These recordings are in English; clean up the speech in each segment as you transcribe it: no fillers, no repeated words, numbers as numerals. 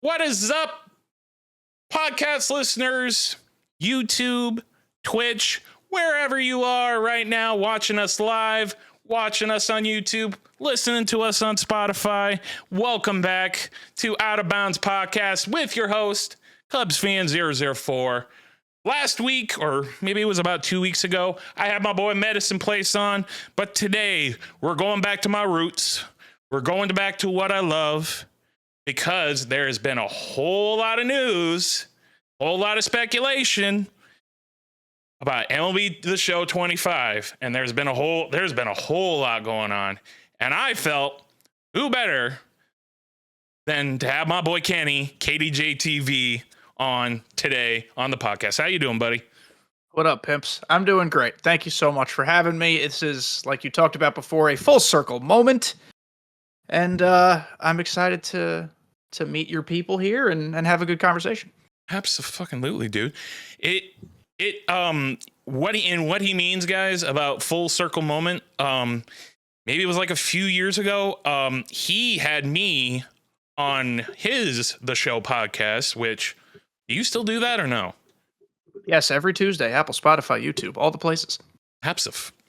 What is up, podcast listeners, YouTube, Twitch, wherever you are right now, watching us live, watching us on YouTube, listening to us on Spotify. Welcome back to Out of Bounds Podcast with your host, Cubs Fan 004. Last week, or maybe it was about 2 weeks ago, I had my boy Medicine Place on, but today we're going back to my roots. We're going back to what I love. Because there has been a whole lot of news, a whole lot of speculation about MLB The Show 25, and there's been a whole lot going on. And I felt who better than to have my boy Kenny, KDJTV, on today on the podcast. How you doing, buddy? What up, pimps? I'm doing great. Thank you so much for having me. This is, like you talked about before, a full circle moment, and I'm excited to meet your people here and have a good conversation. Absolutely, dude. What he means, guys, about full circle moment. Maybe it was like a few years ago. He had me on The Show podcast, which, do you still do that or no? Yes, every Tuesday, Apple, Spotify, YouTube, all the places.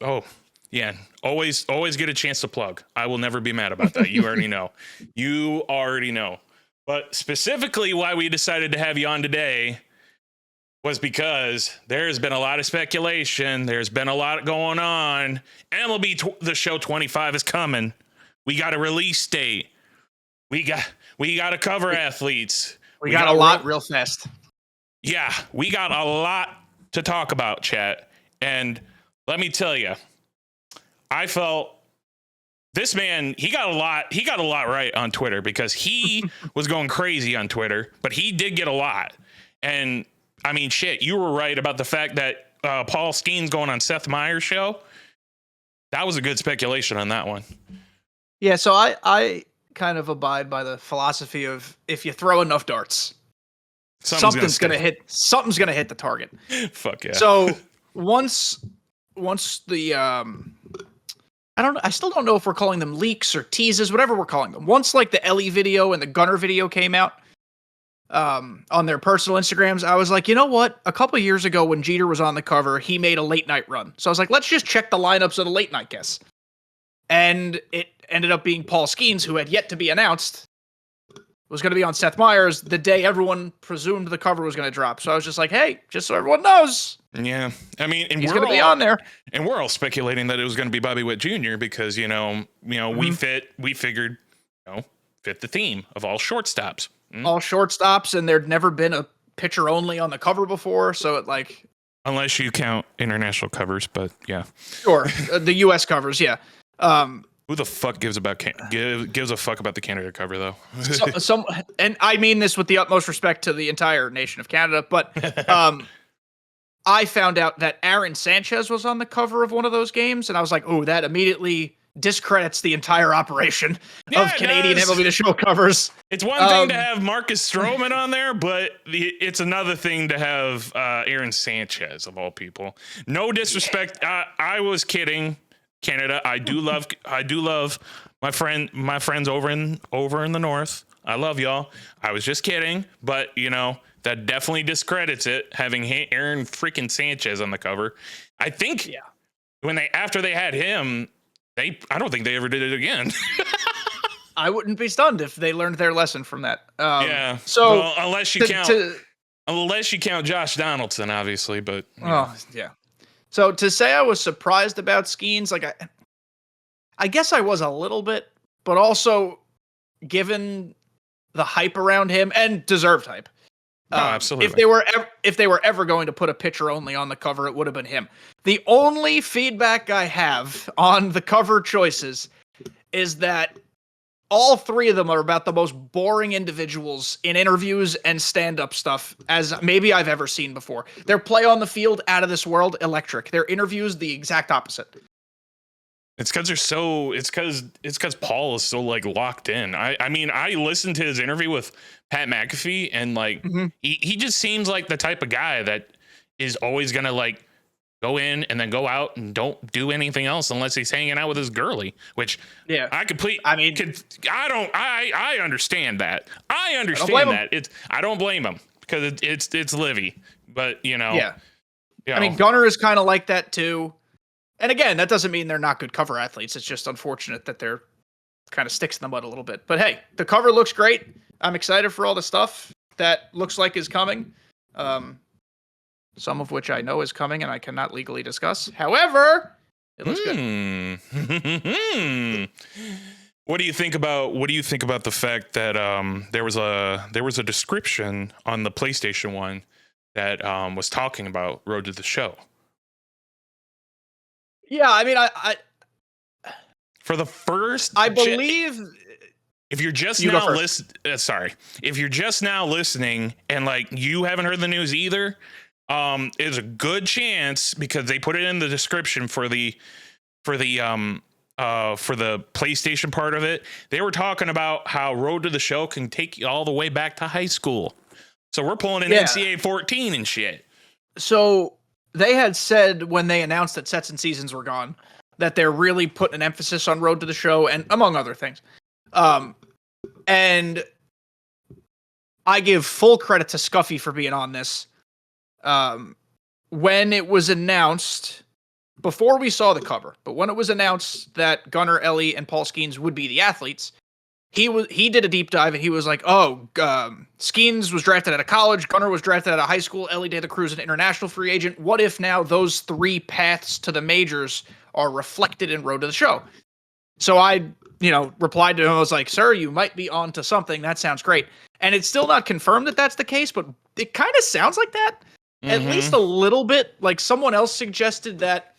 Oh, yeah. Always get a chance to plug. I will never be mad about that. You already know. You already know. But specifically why we decided to have you on today was because there's been a lot of speculation. There's been a lot going on. MLB The Show 25 is coming. We got a release date. We got to cover athletes. We got a lot real fast. Yeah, we got a lot to talk about, chat. And let me tell you, I felt this man, he got a lot right on Twitter, because he was going crazy on Twitter, but he did get a lot. And I mean, shit, you were right about the fact that Paul Skeen's going on Seth Meyers' show. That was a good speculation on that one. Yeah, so I kind of abide by the philosophy of, if you throw enough darts, something's gonna hit the target. Fuck yeah. So once the I still don't know if we're calling them leaks or teases, whatever we're calling them. Once like the Ellie video and the Gunner video came out on their personal Instagrams, I was like, you know what? A couple of years ago when Jeter was on the cover, he made a late night run. So I was like, let's just check the lineups of the late night guests. And it ended up being Paul Skeens, who had yet to be announced, was going to be on Seth Meyers the day everyone presumed the cover was going to drop. So I was just like, hey, just so everyone knows. Yeah. I mean, and he's going to be on there. And we're all speculating that it was going to be Bobby Witt Jr. because, we figured, fit the theme of all shortstops. All shortstops, and there'd never been a pitcher only on the cover before. So it like, unless you count international covers, but yeah. Sure. The US covers. Yeah. Who the fuck gives a fuck about the Canada cover, though? And I mean this with the utmost respect to the entire nation of Canada, but I found out that Aaron Sanchez was on the cover of one of those games, and I was like, oh, that immediately discredits the entire operation of Canadian MLB The Show covers. It's one thing to have Marcus Stroman on there, but it's another thing to have Aaron Sanchez, of all people. No disrespect. I was kidding. Canada, I do love my friends over in the north. I love y'all. I was just kidding, but that definitely discredits it, having Aaron freaking Sanchez on the cover. I think after they had him, I don't think they ever did it again. I wouldn't be stunned if they learned their lesson from that. So unless you count Josh Donaldson, obviously, but yeah. So to say I was surprised about Skeens, like I guess I was a little bit, but also given the hype around him, and deserved hype. Absolutely. If they were ever going to put a pitcher only on the cover, it would have been him. The only feedback I have on the cover choices is that all three of them are about the most boring individuals in interviews and stand-up stuff as maybe I've ever seen before. Their play on the field, out of this world, electric. Their interviews, the exact opposite. It's because Paul is so like locked in. I mean, I listened to his interview with Pat McAfee, and like he just seems like the type of guy that is always gonna like go in and then go out and don't do anything else unless he's hanging out with his girlie, which I understand that. I understand that. I don't blame him because it's Livy, but I mean, Gunnar is kind of like that too. And again, that doesn't mean they're not good cover athletes. It's just unfortunate that they're kind of sticks in the mud a little bit. But hey, the cover looks great. I'm excited for all the stuff that looks like is coming. Some of which I know is coming and I cannot legally discuss. However, it looks good. What do you think about the fact that there was a description on the PlayStation 1 that was talking about Road to the Show? Yeah, I mean, I for the first, believe. If you're just now if you're just now listening and like you haven't heard the news either, there's a good chance because they put it in the description for the PlayStation part of it. They were talking about how Road to the Show can take you all the way back to high school. So we're pulling in NCAA 14 and shit. So they had said when they announced that sets and seasons were gone that they're really putting an emphasis on Road to the Show and among other things. And I give full credit to Scuffy for being on this. When it was announced, before we saw the cover, but when it was announced that Gunnar, Ellie, and Paul Skeens would be the athletes, he did a deep dive and he was like, Skeens was drafted out of college, Gunnar was drafted out of high school, Ellie De La Cruz an international free agent. What if now those three paths to the majors are reflected in Road to the Show? So I, replied to him. I was like, sir, you might be on to something. That sounds great. And it's still not confirmed that that's the case, but it kind of sounds like that. At least a little bit. Like someone else suggested that,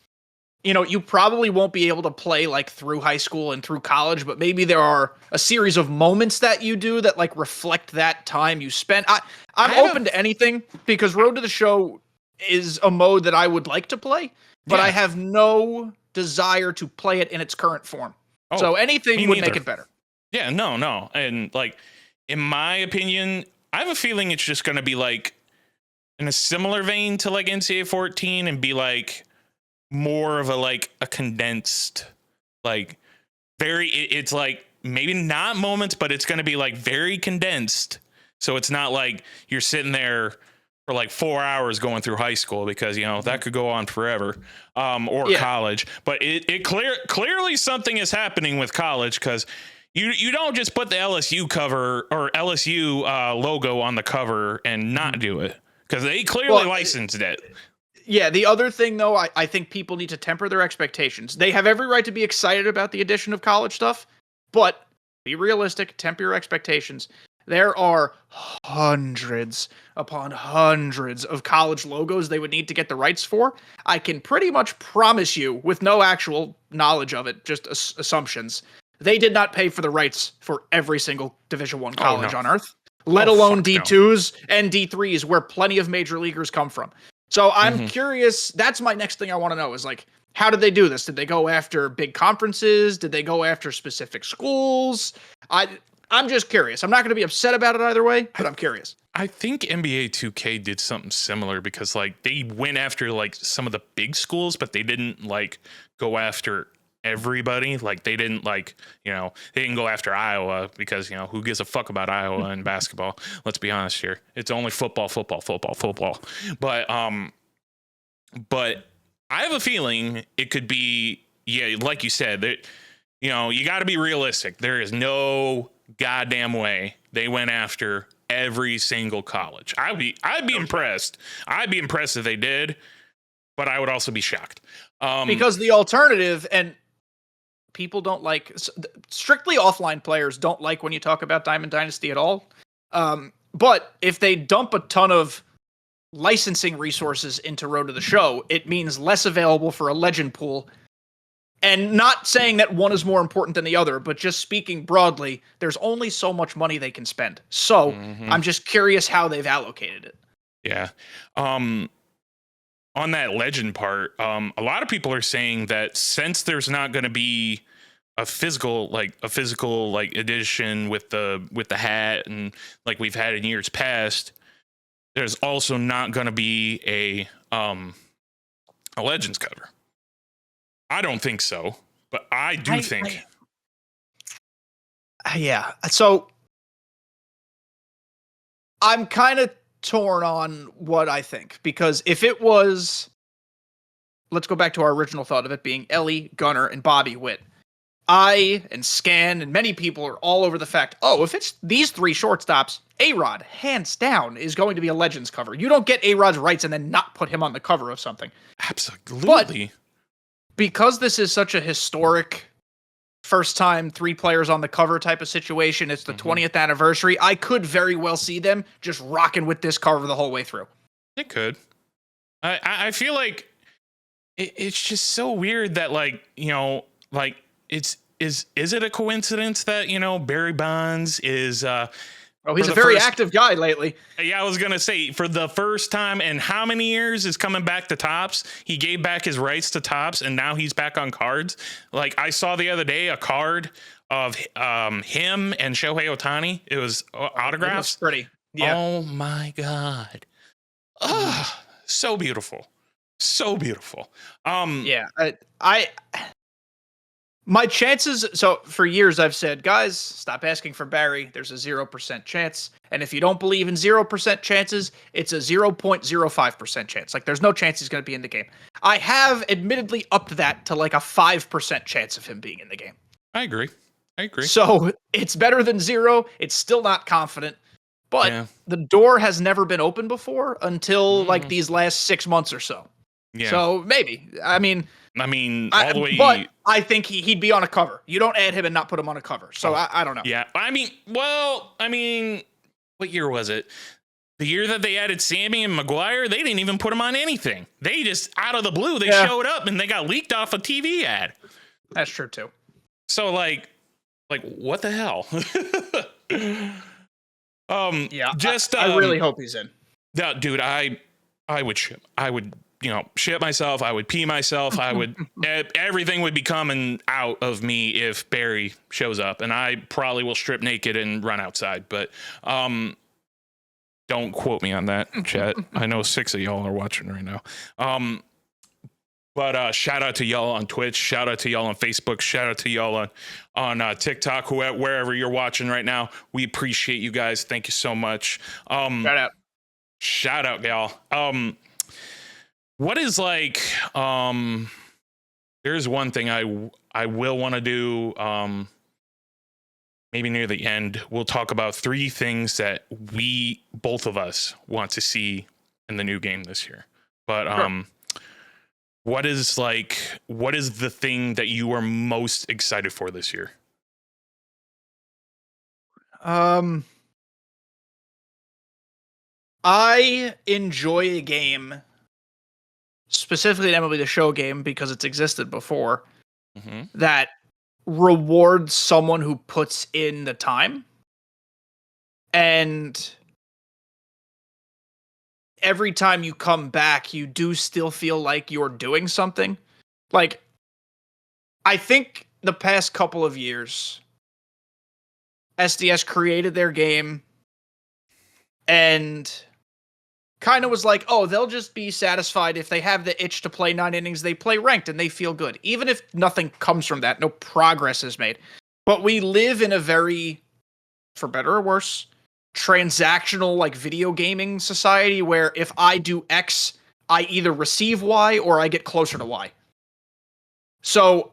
you probably won't be able to play like through high school and through college, but maybe there are a series of moments that you do that like reflect that time you spent. I'm open to anything because Road to the Show is a mode that I would like to play, but I have no desire to play it in its current form. So anything would make it better. Yeah, no. And like, in my opinion, I have a feeling it's just going to be like in a similar vein to like NCAA 14 and be like more of a condensed, like it's like maybe not moments, but it's going to be like very condensed. So it's not like you're sitting there for like 4 hours going through high school because, that could go on forever, or college, but it clearly something is happening with college because you don't just put the LSU cover or LSU logo on the cover and not do it because they clearly licensed it. Yeah. The other thing though, I think people need to temper their expectations. They have every right to be excited about the addition of college stuff, but be realistic, temper your expectations. There are hundreds upon hundreds of college logos they would need to get the rights for. I can pretty much promise you, with no actual knowledge of it, just assumptions, they did not pay for the rights for every single Division I college on Earth, let alone D2s and D3s, where plenty of major leaguers come from. So I'm curious. That's my next thing I want to know is like, how did they do this? Did they go after big conferences? Did they go after specific schools? I'm just curious. I'm not going to be upset about it either way, but I'm curious. I think NBA 2K did something similar because like they went after like some of the big schools, but they didn't like go after everybody. Like they didn't like, they didn't go after Iowa because, who gives a fuck about Iowa in basketball? Let's be honest here. It's only football. But I have a feeling it could be, like you said, that, you got to be realistic. There is no goddamn way they went after every single college. I'd be impressed. I'd be impressed if they did, but I would also be shocked. Because the alternative, and people don't like, strictly offline players don't like when you talk about Diamond Dynasty at all. But if they dump a ton of licensing resources into Road to the Show, it means less available for a legend pool. And not saying that one is more important than the other, but just speaking broadly, there's only so much money they can spend. So I'm just curious how they've allocated it. Yeah. On that legend part, a lot of people are saying that since there's not going to be a physical edition with the hat and like we've had in years past, there's also not going to be a Legends cover. I don't think so, but I do think. Yeah. So I'm kind of torn on what I think, because if it was, let's go back to our original thought of it being Ellie, Gunnar, and Bobby Witt. I and Scan and many people are all over the fact, oh, if it's these three shortstops, A-Rod, hands down, is going to be a Legends cover. You don't get A-Rod's rights and then not put him on the cover of something. Absolutely. But because this is such a historic first time 3 players on the cover type of situation, it's the 20th anniversary, I could very well see them just rocking with this cover the whole way through. It could. I feel like it's just so weird that, like, you know, like, is it a coincidence that, you know, Barry Bonds is he's a very active guy lately. Yeah, I was gonna say, for the first time in how many years is coming back to Topps. He gave back his rights to Topps, and now he's back on cards. Like, I saw the other day a card of him and Shohei Ohtani. It was autographs. It was pretty. Yeah. Oh my god. Oh, so beautiful. So beautiful. Yeah. My chances, so for years I've said, guys, stop asking for Barry. There's a 0% chance. And if you don't believe in 0% chances, it's a 0.05% chance. Like, there's no chance he's going to be in the game. I have admittedly upped that to like a 5% chance of him being in the game. I agree. So it's better than 0. It's still not confident. But the door has never been open before until like these last 6 months or so. Yeah. So maybe. I mean, all the way. But I think he'd be on a cover. You don't add him and not put him on a cover. So I don't know. Yeah. I mean, what year was it? The year that they added Sammy and Maguire, they didn't even put him on anything. They just, out of the blue, they showed up and they got leaked off a TV ad. That's true too. So like what the hell? I really hope he's in. No, dude, I would ship. I would, shit myself. I would pee myself. I would, everything would be coming out of me if Barry shows up, and I probably will strip naked and run outside. But don't quote me on that, chat. I know 6 of y'all are watching right now. But shout out to y'all on Twitch. Shout out to y'all on Facebook. Shout out to y'all on TikTok, wherever you're watching right now. We appreciate you guys. Thank you so much. Shout out, y'all. What is like? There's one thing I will want to do. Maybe near the end, we'll talk about 3 things that both of us want to see in the new game this year. But sure. What is the thing that you are most excited for this year? I enjoy a game, specifically an MLB The Show game, because it's existed before, that rewards someone who puts in the time. And every time you come back, you do still feel like you're doing something. Like, I think the past couple of years, SDS created their game and kind of was like, oh, they'll just be satisfied if they have the itch to play 9 innings, they play ranked and they feel good. Even if nothing comes from that, no progress is made. But we live in a very, for better or worse, transactional, like, video gaming society where if I do X, I either receive Y or I get closer to Y. So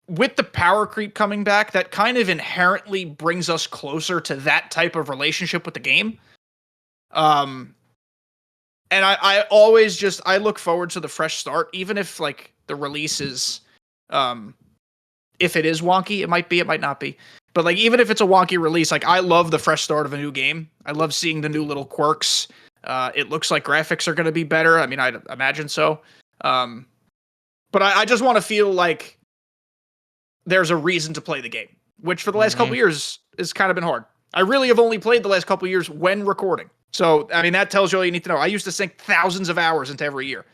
with the power creep coming back, that kind of inherently brings us closer to that type of relationship with the game. And I always just, I look forward to the fresh start, even if like the release is, if it is wonky, it might be, it might not be. But like, even if it's a wonky release, like, I love the fresh start of a new game. I love seeing the new little quirks. It looks like graphics are going to be better. I mean, I'd imagine so. But I just want to feel like there's a reason to play the game, which for the last couple years has kind of been hard. I really have only played the last couple years when recording. So, I mean, that tells you all you need to know. I used to sink thousands of hours into every year.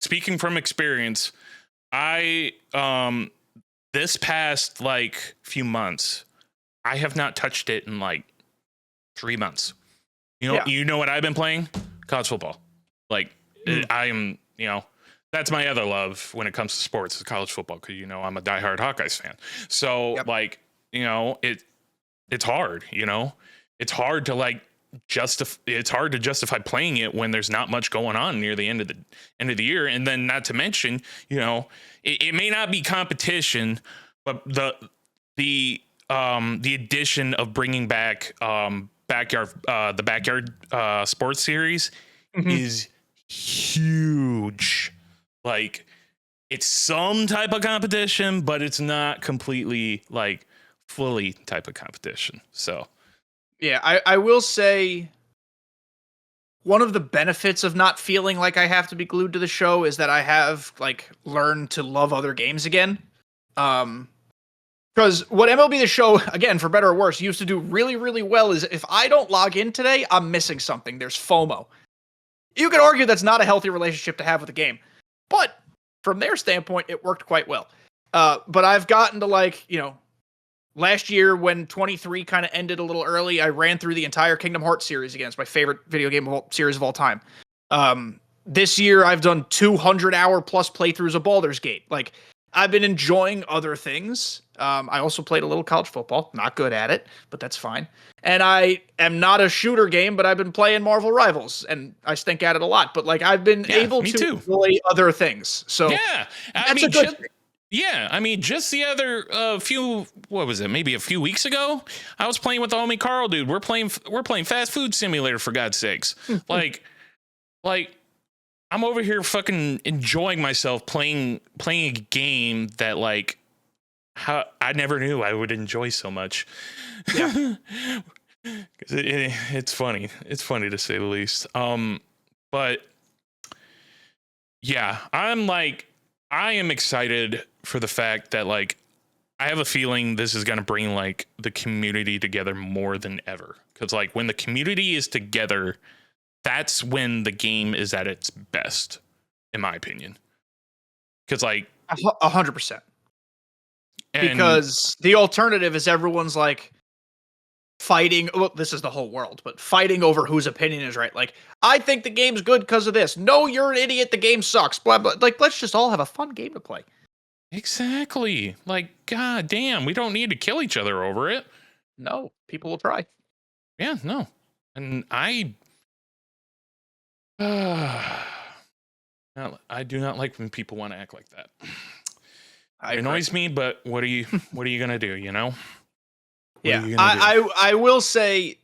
Speaking from experience, this past like few months, I have not touched it in like 3 months. You know what I've been playing? College football. Like I am, that's my other love when it comes to sports is college football. Cause I'm a diehard Hawkeyes fan. So like, it's hard, it's hard to like it's hard to justify playing it when there's not much going on near the end of the year. And then not to mention, it may not be competition, but the addition of bringing back the backyard sports series is huge. Like it's some type of competition, but it's not completely like fully type of competition. So yeah, I will say one of the benefits of not feeling like I have to be glued to the show is that I have like learned to love other games again. Because what MLB The Show, again, for better or worse, used to do really, really well is if I don't log in today, I'm missing something. There's FOMO. You could argue that's not a healthy relationship to have with the game. But from their standpoint, it worked quite well. But I've gotten to like, last year when 23 kind of ended a little early, I ran through the entire Kingdom Hearts series again. It's my favorite video game series of all time. This year, I've done 200-hour plus playthroughs of Baldur's Gate. Like, I've been enjoying other things. I also played a little college football. Not good at it, but that's fine. And I am not a shooter game, but I've been playing Marvel Rivals, and I stink at it a lot. But like I've been able to enjoy other things. So yeah, I mean, just the other what was it? Maybe a few weeks ago, I was playing with the homie Carl, dude. We're playing Fast Food Simulator for God's sakes. like. I'm over here fucking enjoying myself playing a game that like how I never knew I would enjoy so much. Yeah. It's funny. It's funny to say the least. But yeah, I am excited for the fact that like I have a feeling this is going to bring like the community together more than ever. Cause like when the community is together, that's when the game is at its best, in my opinion. Because like 100%. Because the alternative is everyone's like fighting. Well, this is the whole world, but fighting over whose opinion is right. Like, I think the game's good because of this. No, you're an idiot. The game sucks. Blah blah. Like, let's just all have a fun game to play. Exactly. Like, god damn, we don't need to kill each other over it. No, people will try. Yeah, no, and I do not like when people want to act like that. It annoys me, but what are you gonna do? Yeah, I will say,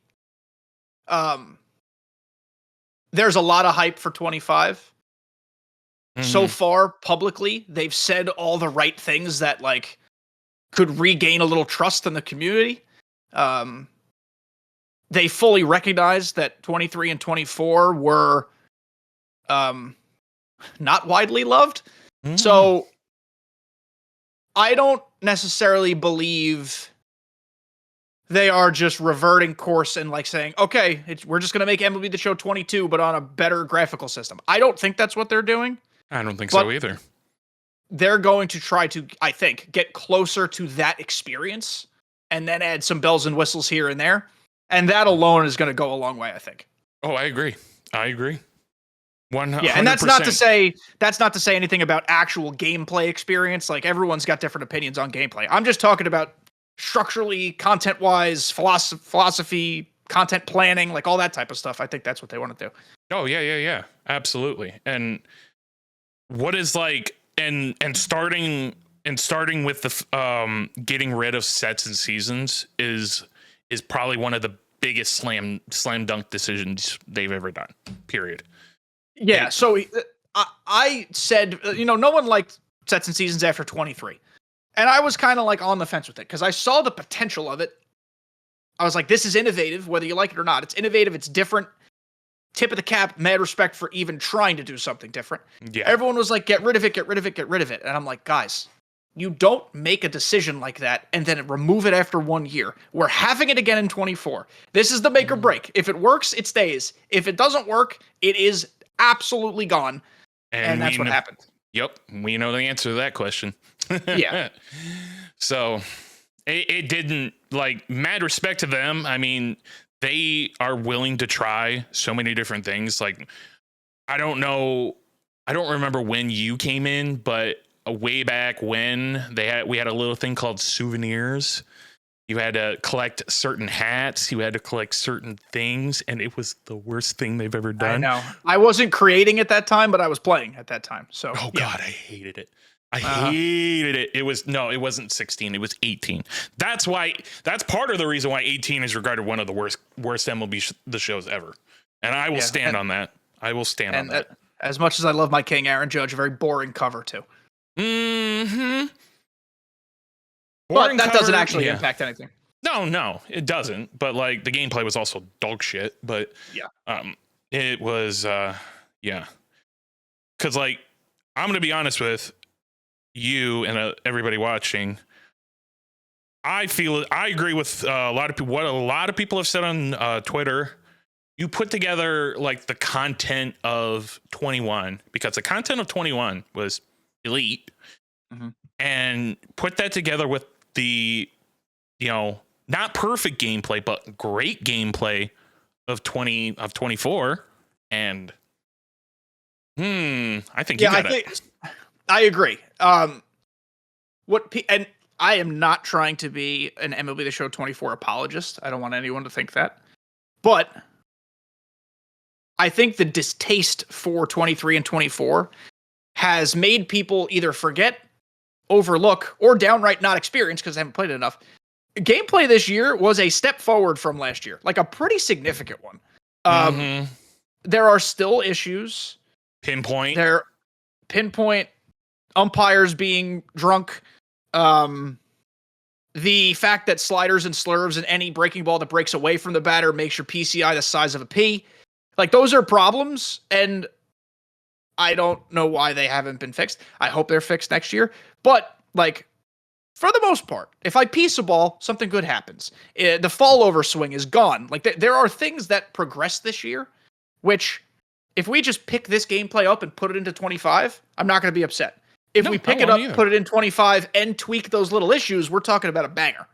there's a lot of hype for 25. So far, publicly, they've said all the right things that like could regain a little trust in the community. They fully recognize that 23 and 24 were not widely loved. So I don't necessarily believe they are just reverting course and like saying, okay, we're just going to make MLB The Show 22, but on a better graphical system. I don't think that's what they're doing. I don't think so either. They're going to try to, I think, get closer to that experience and then add some bells and whistles here and there. And that alone is going to go a long way, I think. Oh, I agree. 100%. Yeah, and that's not to say anything about actual gameplay experience. Like everyone's got different opinions on gameplay. I'm just talking about structurally, content-wise, philosophy, content planning, like all that type of stuff. I think that's what they want to do. Oh, yeah. Absolutely. And what is like and starting with the getting rid of sets and seasons is probably one of the biggest slam dunk decisions they've ever done. Period. Yeah, so I said, no one liked sets and seasons after 23. And I was kind of like on the fence with it because I saw the potential of it. I was like, this is innovative, whether you like it or not. It's innovative, it's different. Tip of the cap, mad respect for even trying to do something different. Yeah. Everyone was like, get rid of it. And I'm like, guys, you don't make a decision like that and then remove it after 1 year. We're having it again in 24. This is the make or break. If it works, it stays. If it doesn't work, it is absolutely gone. And that's what happened. Yep. We know the answer to that question. Yeah. So it didn't, like, mad respect to them. I mean, they are willing to try so many different things. Like, I don't know. I don't remember when you came in, but way back when we had a little thing called souvenirs. You had to collect certain hats. You had to collect certain things, and it was the worst thing they've ever done. I know. I wasn't creating at that time, but I was playing at that time. So, oh God, I hated it. I hated it. It wasn't 16. It was 18. That's part of the reason why 18 is regarded one of the worst MLB the shows ever. And I will stand on that. I will stand on that. As much as I love my King, Aaron Judge, a very boring cover too. Mm-hmm. But that doesn't actually impact anything. No, it doesn't. But like the gameplay was also dog shit. But it was because like I'm gonna be honest with you and everybody watching. I agree with a lot of people. What a lot of people have said on Twitter. You put together like the content of 21 because the content of 21 was elite, and put that together with the, not perfect gameplay, but great gameplay of 24. And I think I agree. And I am not trying to be an MLB The Show 24 apologist. I don't want anyone to think that. But I think the distaste for 23 and 24 has made people either forget, overlook, or downright not experience because they haven't played it enough. Gameplay this year was a step forward from last year, like a pretty significant one. There are still issues. Pinpoint umpires being drunk. The fact that sliders and slurves and any breaking ball that breaks away from the batter makes your PCI the size of a pea. Like, those are problems, and I don't know why they haven't been fixed. I hope they're fixed next year. But, like, for the most part, if I piece a ball, something good happens. The fall-over swing is gone. Like, there are things that progress this year, which, if we just pick this gameplay up and put it into 25, I'm not going to be upset. If we pick it up, put it in 25, and tweak those little issues, we're talking about a banger.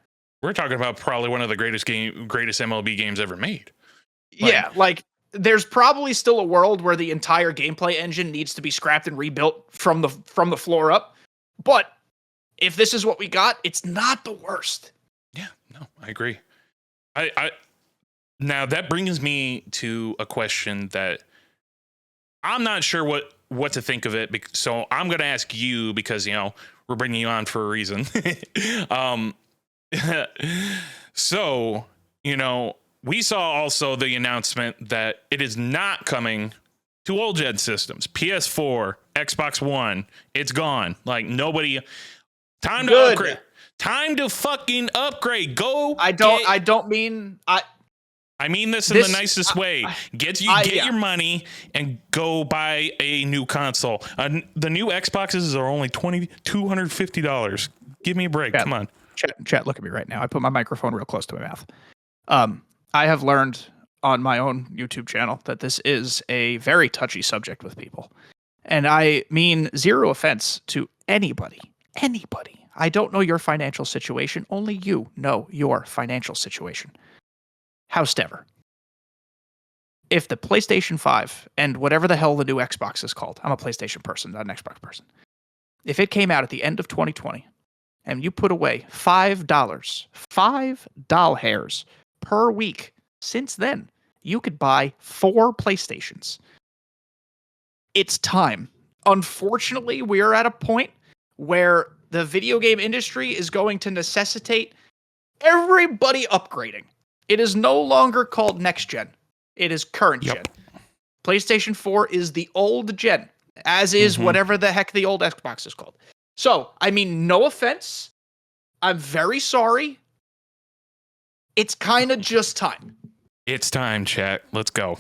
We're talking about probably one of the greatest MLB games ever made. There's probably still a world where the entire gameplay engine needs to be scrapped and rebuilt from the floor up. But if this is what we got, it's not the worst. Yeah, no, I agree. I now that brings me to a question that I'm not sure what to think of it. So I'm going to ask you because, we're bringing you on for a reason. So, we saw also the announcement that it is not coming to old gen systems. PS4, Xbox One, it's gone. Like, nobody. Time to upgrade. Time to fucking upgrade. Go. I mean this in the nicest way. Get your money and go buy a new console. The new Xboxes are only $250. Give me a break. Come on. Chat, look at me right now. I put my microphone real close to my mouth. I have learned on my own YouTube channel that this is a very touchy subject with people. And I mean zero offense to anybody. I don't know your financial situation. Only you know your financial situation. Howstever, if the PlayStation 5 and whatever the hell the new Xbox is called, I'm a PlayStation person, not an Xbox person. If it came out at the end of 2020 and you put away $5 doll hairs per week, since then, you could buy 4 PlayStations. It's time. Unfortunately, we are at a point where the video game industry is going to necessitate everybody upgrading. It is no longer called next gen. It is current gen. PlayStation 4 is the old gen, as is whatever the heck the old Xbox is called. So, I mean, no offense. I'm very sorry. It's kind of just time. It's time, chat. Let's go.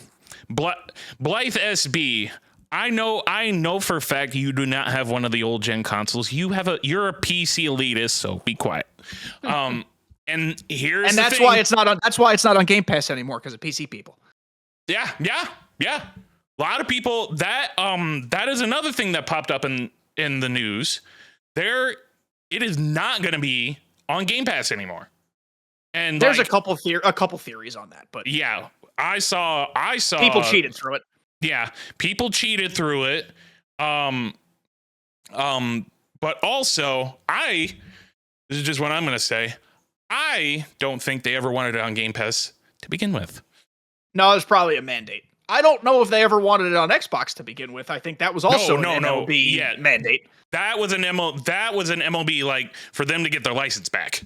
Blythe SB. I know for a fact you do not have one of the old gen consoles. You're a PC elitist, so be quiet. And here's and that's why it's not on. That's why it's not on Game Pass anymore because of PC people. Yeah. A lot of people. That is another thing that popped up in the news. It is not going to be on Game Pass anymore. And there's a couple theories on that, but yeah, I saw people cheated through it. Yeah, people cheated through it. But also, this is just what I'm going to say. I don't think they ever wanted it on Game Pass to begin with. No, it's probably a mandate. I don't know if they ever wanted it on Xbox to begin with. I think that was also an MLB mandate. That was an MLB, like, for them to get their license back.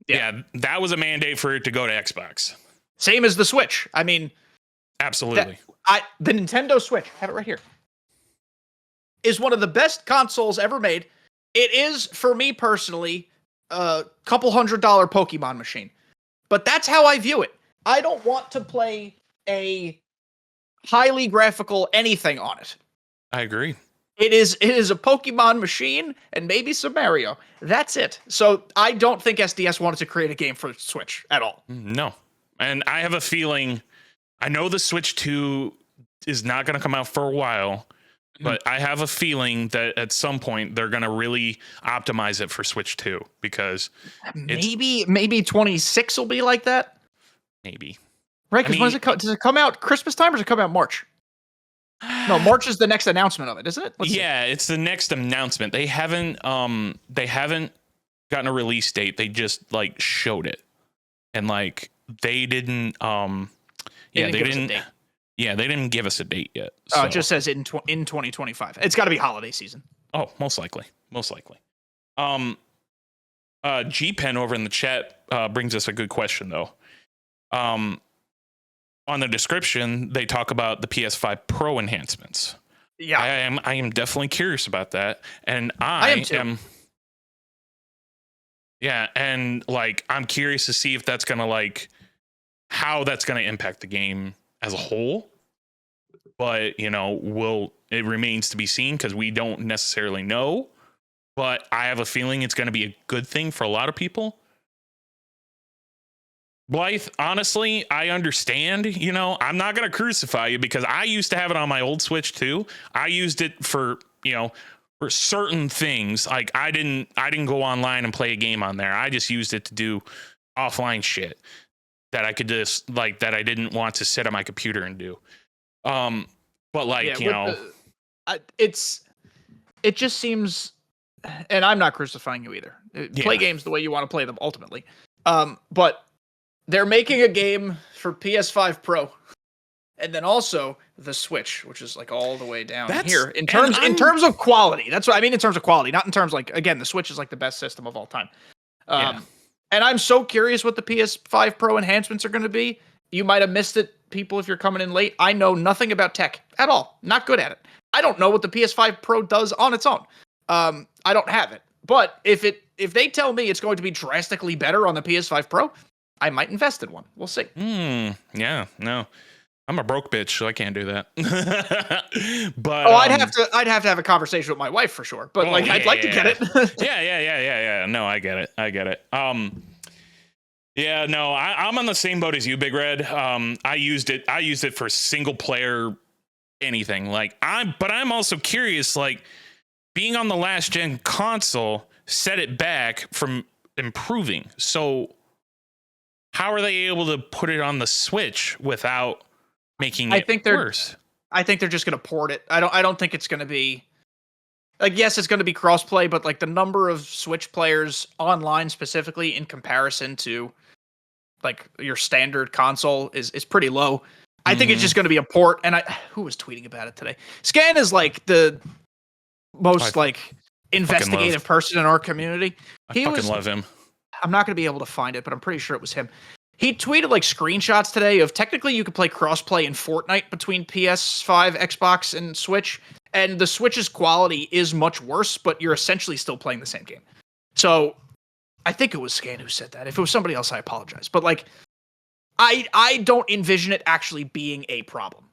Yeah, that was a mandate for it to go to Xbox. Same as the Switch. I mean, absolutely. The Nintendo Switch, have it right here, is one of the best consoles ever made. It is, for me personally, a couple $100 Pokemon machine. But that's how I view it. I don't want to play a highly graphical anything on it. I agree. It is a Pokemon machine and maybe some Mario. That's it. So I don't think SDS wanted to create a game for Switch at all. No. And I have a feeling, I know the Switch 2 is not going to come out for a while, but I have a feeling that at some point they're going to really optimize it for Switch 2 because maybe 26 will be like that. Maybe. Right, because when does it come out Christmas time or does it come out March? No, March is the next announcement of it, isn't it? It's the next announcement. They haven't gotten a release date. They just like showed it. And like they didn't they didn't give us a date yet. So. It just says in 2025. It's got to be holiday season. Oh, most likely. G-Pen over in the chat brings us a good question though. On the description, they talk about the PS5 Pro enhancements. Yeah, I am definitely curious about that, and I am too. Yeah, and like I'm curious to see if that's gonna how that's gonna impact the game as a whole. But it remains to be seen because we don't necessarily know. But I have a feeling it's gonna be a good thing for a lot of people. Blythe, honestly, I understand, I'm not going to crucify you because I used to have it on my old Switch too. I used it for certain things. Like I didn't go online and play a game on there. I just used it to do offline shit that I could just that I didn't want to sit on my computer and do. But it just seems, and I'm not crucifying you either. Play games the way you want to play them ultimately. But they're making a game for PS5 Pro, and then also the Switch, which is like all the way down here in terms of quality. That's what I mean in terms of quality, not in terms again, the Switch is like the best system of all time. And I'm so curious what the PS5 Pro enhancements are going to be. You might have missed it, people, if you're coming in late. I know nothing about tech at all. Not good at it. I don't know what the PS5 Pro does on its own. I don't have it, but if they tell me it's going to be drastically better on the PS5 Pro, I might invest in one. We'll see. Yeah, no. I'm a broke bitch, so I can't do that. But I'd have to have a conversation with my wife for sure. But I'd like to get it. Yeah. No, I get it. Yeah, no, I'm on the same boat as you, Big Red. I used it for single player anything. But I'm also curious, being on the last gen console set it back from improving. So how are they able to put it on the Switch without making it worse? I think they're just going to port it. I don't think it's going to be yes, it's going to be crossplay, but the number of Switch players online specifically in comparison to your standard console is pretty low. I think it's just going to be a port. And who was tweeting about it today? Scan is the most investigative person in our community. I love him. I'm not going to be able to find it, but I'm pretty sure it was him. He tweeted screenshots today of technically you could play crossplay in Fortnite between PS5, Xbox, and Switch. And the Switch's quality is much worse, but you're essentially still playing the same game. So I think it was Scan who said that. If it was somebody else, I apologize. But I don't envision it actually being a problem.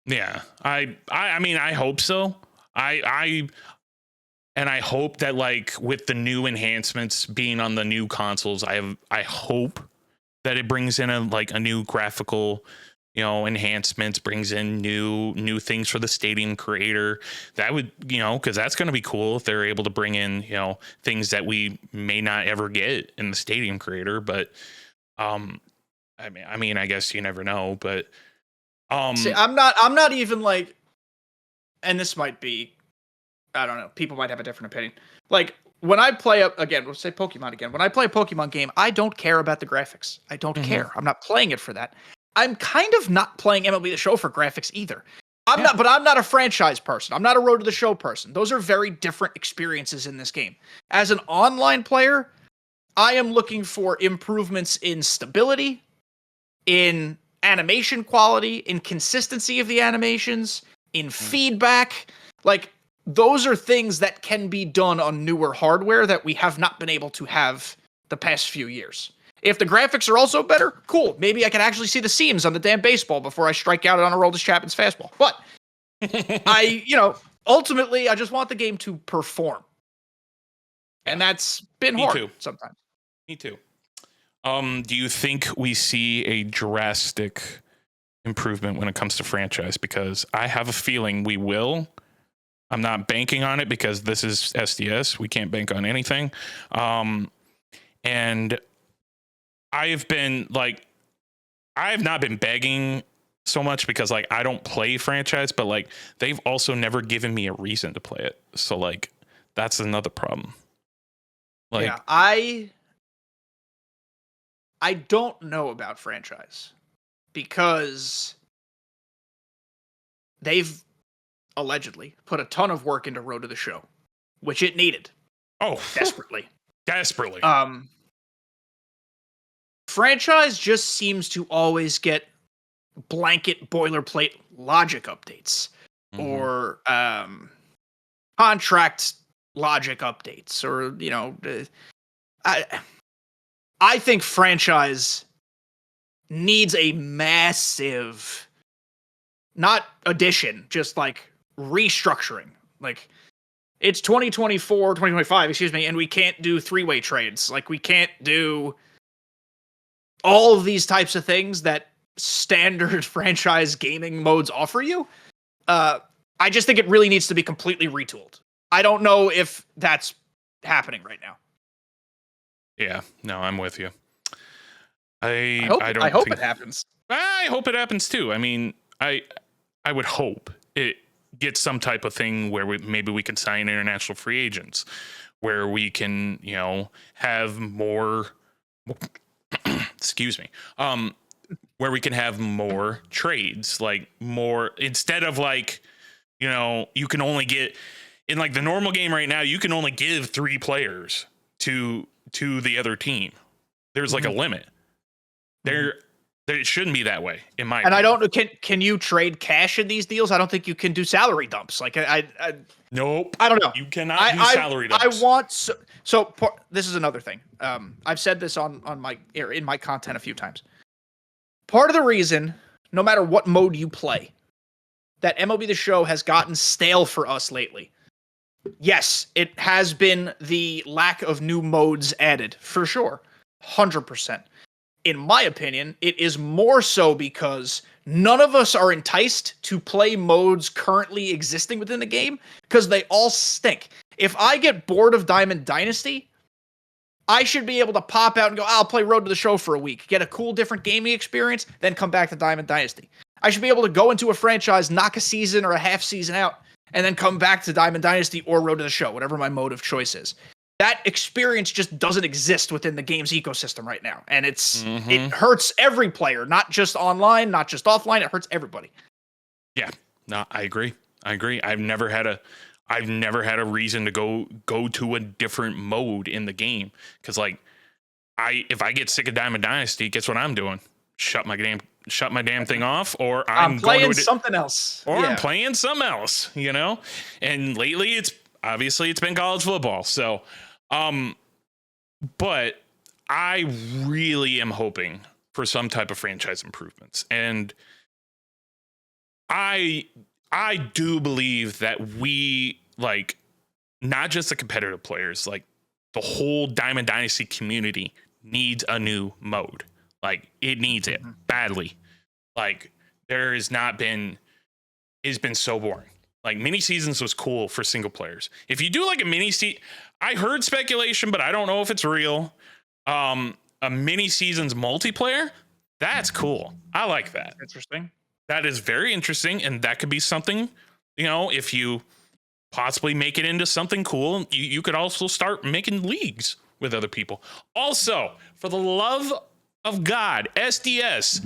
Yeah. I mean, I hope so. And I hope that with the new enhancements being on the new consoles, I hope that it brings in a new graphical, enhancements, brings in new things for the Stadium creator. That would, because that's going to be cool if they're able to bring in, things that we may not ever get in the Stadium creator. But I mean, I guess you never know. But See, I'm not even like, and this might be, I don't know, people might have a different opinion. Like, when I play again, we'll say Pokemon again. When I play a Pokemon game, I don't care about the graphics. I don't care. I'm not playing it for that. I'm kind of not playing MLB The Show for graphics either. I'm not a franchise person. I'm not a Road to the Show person. Those are very different experiences in this game. As an online player, I am looking for improvements in stability, in animation quality, in consistency of the animations, in feedback. Like, those are things that can be done on newer hardware that we have not been able to have the past few years. If the graphics are also better, cool. Maybe I can actually see the seams on the damn baseball before I strike out on a Aroldis Chapman's fastball. But ultimately, I just want the game to perform. And that's been hard sometimes. Me too. Do you think we see a drastic improvement when it comes to franchise? Because I have a feeling we will. I'm not banking on it because this is SDS. We can't bank on anything. And I have not been begging so much because like I don't play franchise, but like they've also never given me a reason to play it. So like that's another problem. Like, yeah, I don't know about franchise because they've allegedly put a ton of work into Road to the Show, which it needed. Oh, desperately. Desperately. Franchise just seems to always get blanket boilerplate logic updates or contract logic updates, or I think franchise needs a massive, not addition, just like restructuring. Like, it's 2025, excuse me, and we can't do three-way trades. Like, we can't do all of these types of things that standard franchise gaming modes offer you. I just think it really needs to be completely retooled. I don't know if that's happening right now. Yeah, no, I'm with you. I hope it happens. I hope it happens too. I mean, I would hope it gets some type of thing where maybe we can sign international free agents, where we can, have more excuse me, where we can have more trades, like more, instead of like, you can only get in like the normal game right now, you can only give 3 players to the other team. There's like a limit. There it shouldn't be that way in my opinion. I don't know, can you trade cash in these deals? I don't think you can do salary dumps. Like nope. I don't know. You cannot do salary dumps. I want so this is another thing. I've said this on in my content a few times. Part of the reason, no matter what mode you play, that MLB The Show has gotten stale for us lately. Yes, it has been the lack of new modes added, for sure. 100%. In my opinion, it is more so because none of us are enticed to play modes currently existing within the game because they all stink. If I get bored of Diamond Dynasty, I should be able to pop out and go, I'll play Road to the Show for a week, get a cool different gaming experience, then come back to Diamond Dynasty. I should be able to go into a franchise, knock a season or a half season out, and then come back to Diamond Dynasty or Road to the Show, whatever my mode of choice is. That experience just doesn't exist within the game's ecosystem right now. And it hurts every player, not just online, not just offline. It hurts everybody. Yeah, no, I agree. I've never had a reason to go to a different mode in the game. Cause like if I get sick of Diamond Dynasty, guess what I'm doing? Shut my damn thing off, or I'm playing going to something else. Or I'm playing something else, And lately it's been college football. So but I really am hoping for some type of franchise improvements. And I do believe that we, like, not just the competitive players, like the whole Diamond Dynasty community needs a new mode. Like, it needs it badly. Like, it's been so boring. Like, mini seasons was cool for single players. If you do like a mini season, I heard speculation, but I don't know if it's real. A mini seasons multiplayer, that's cool. I like that. Interesting. That is very interesting, and that could be something, if you possibly make it into something cool, you could also start making leagues with other people. Also, for the love of God, SDS,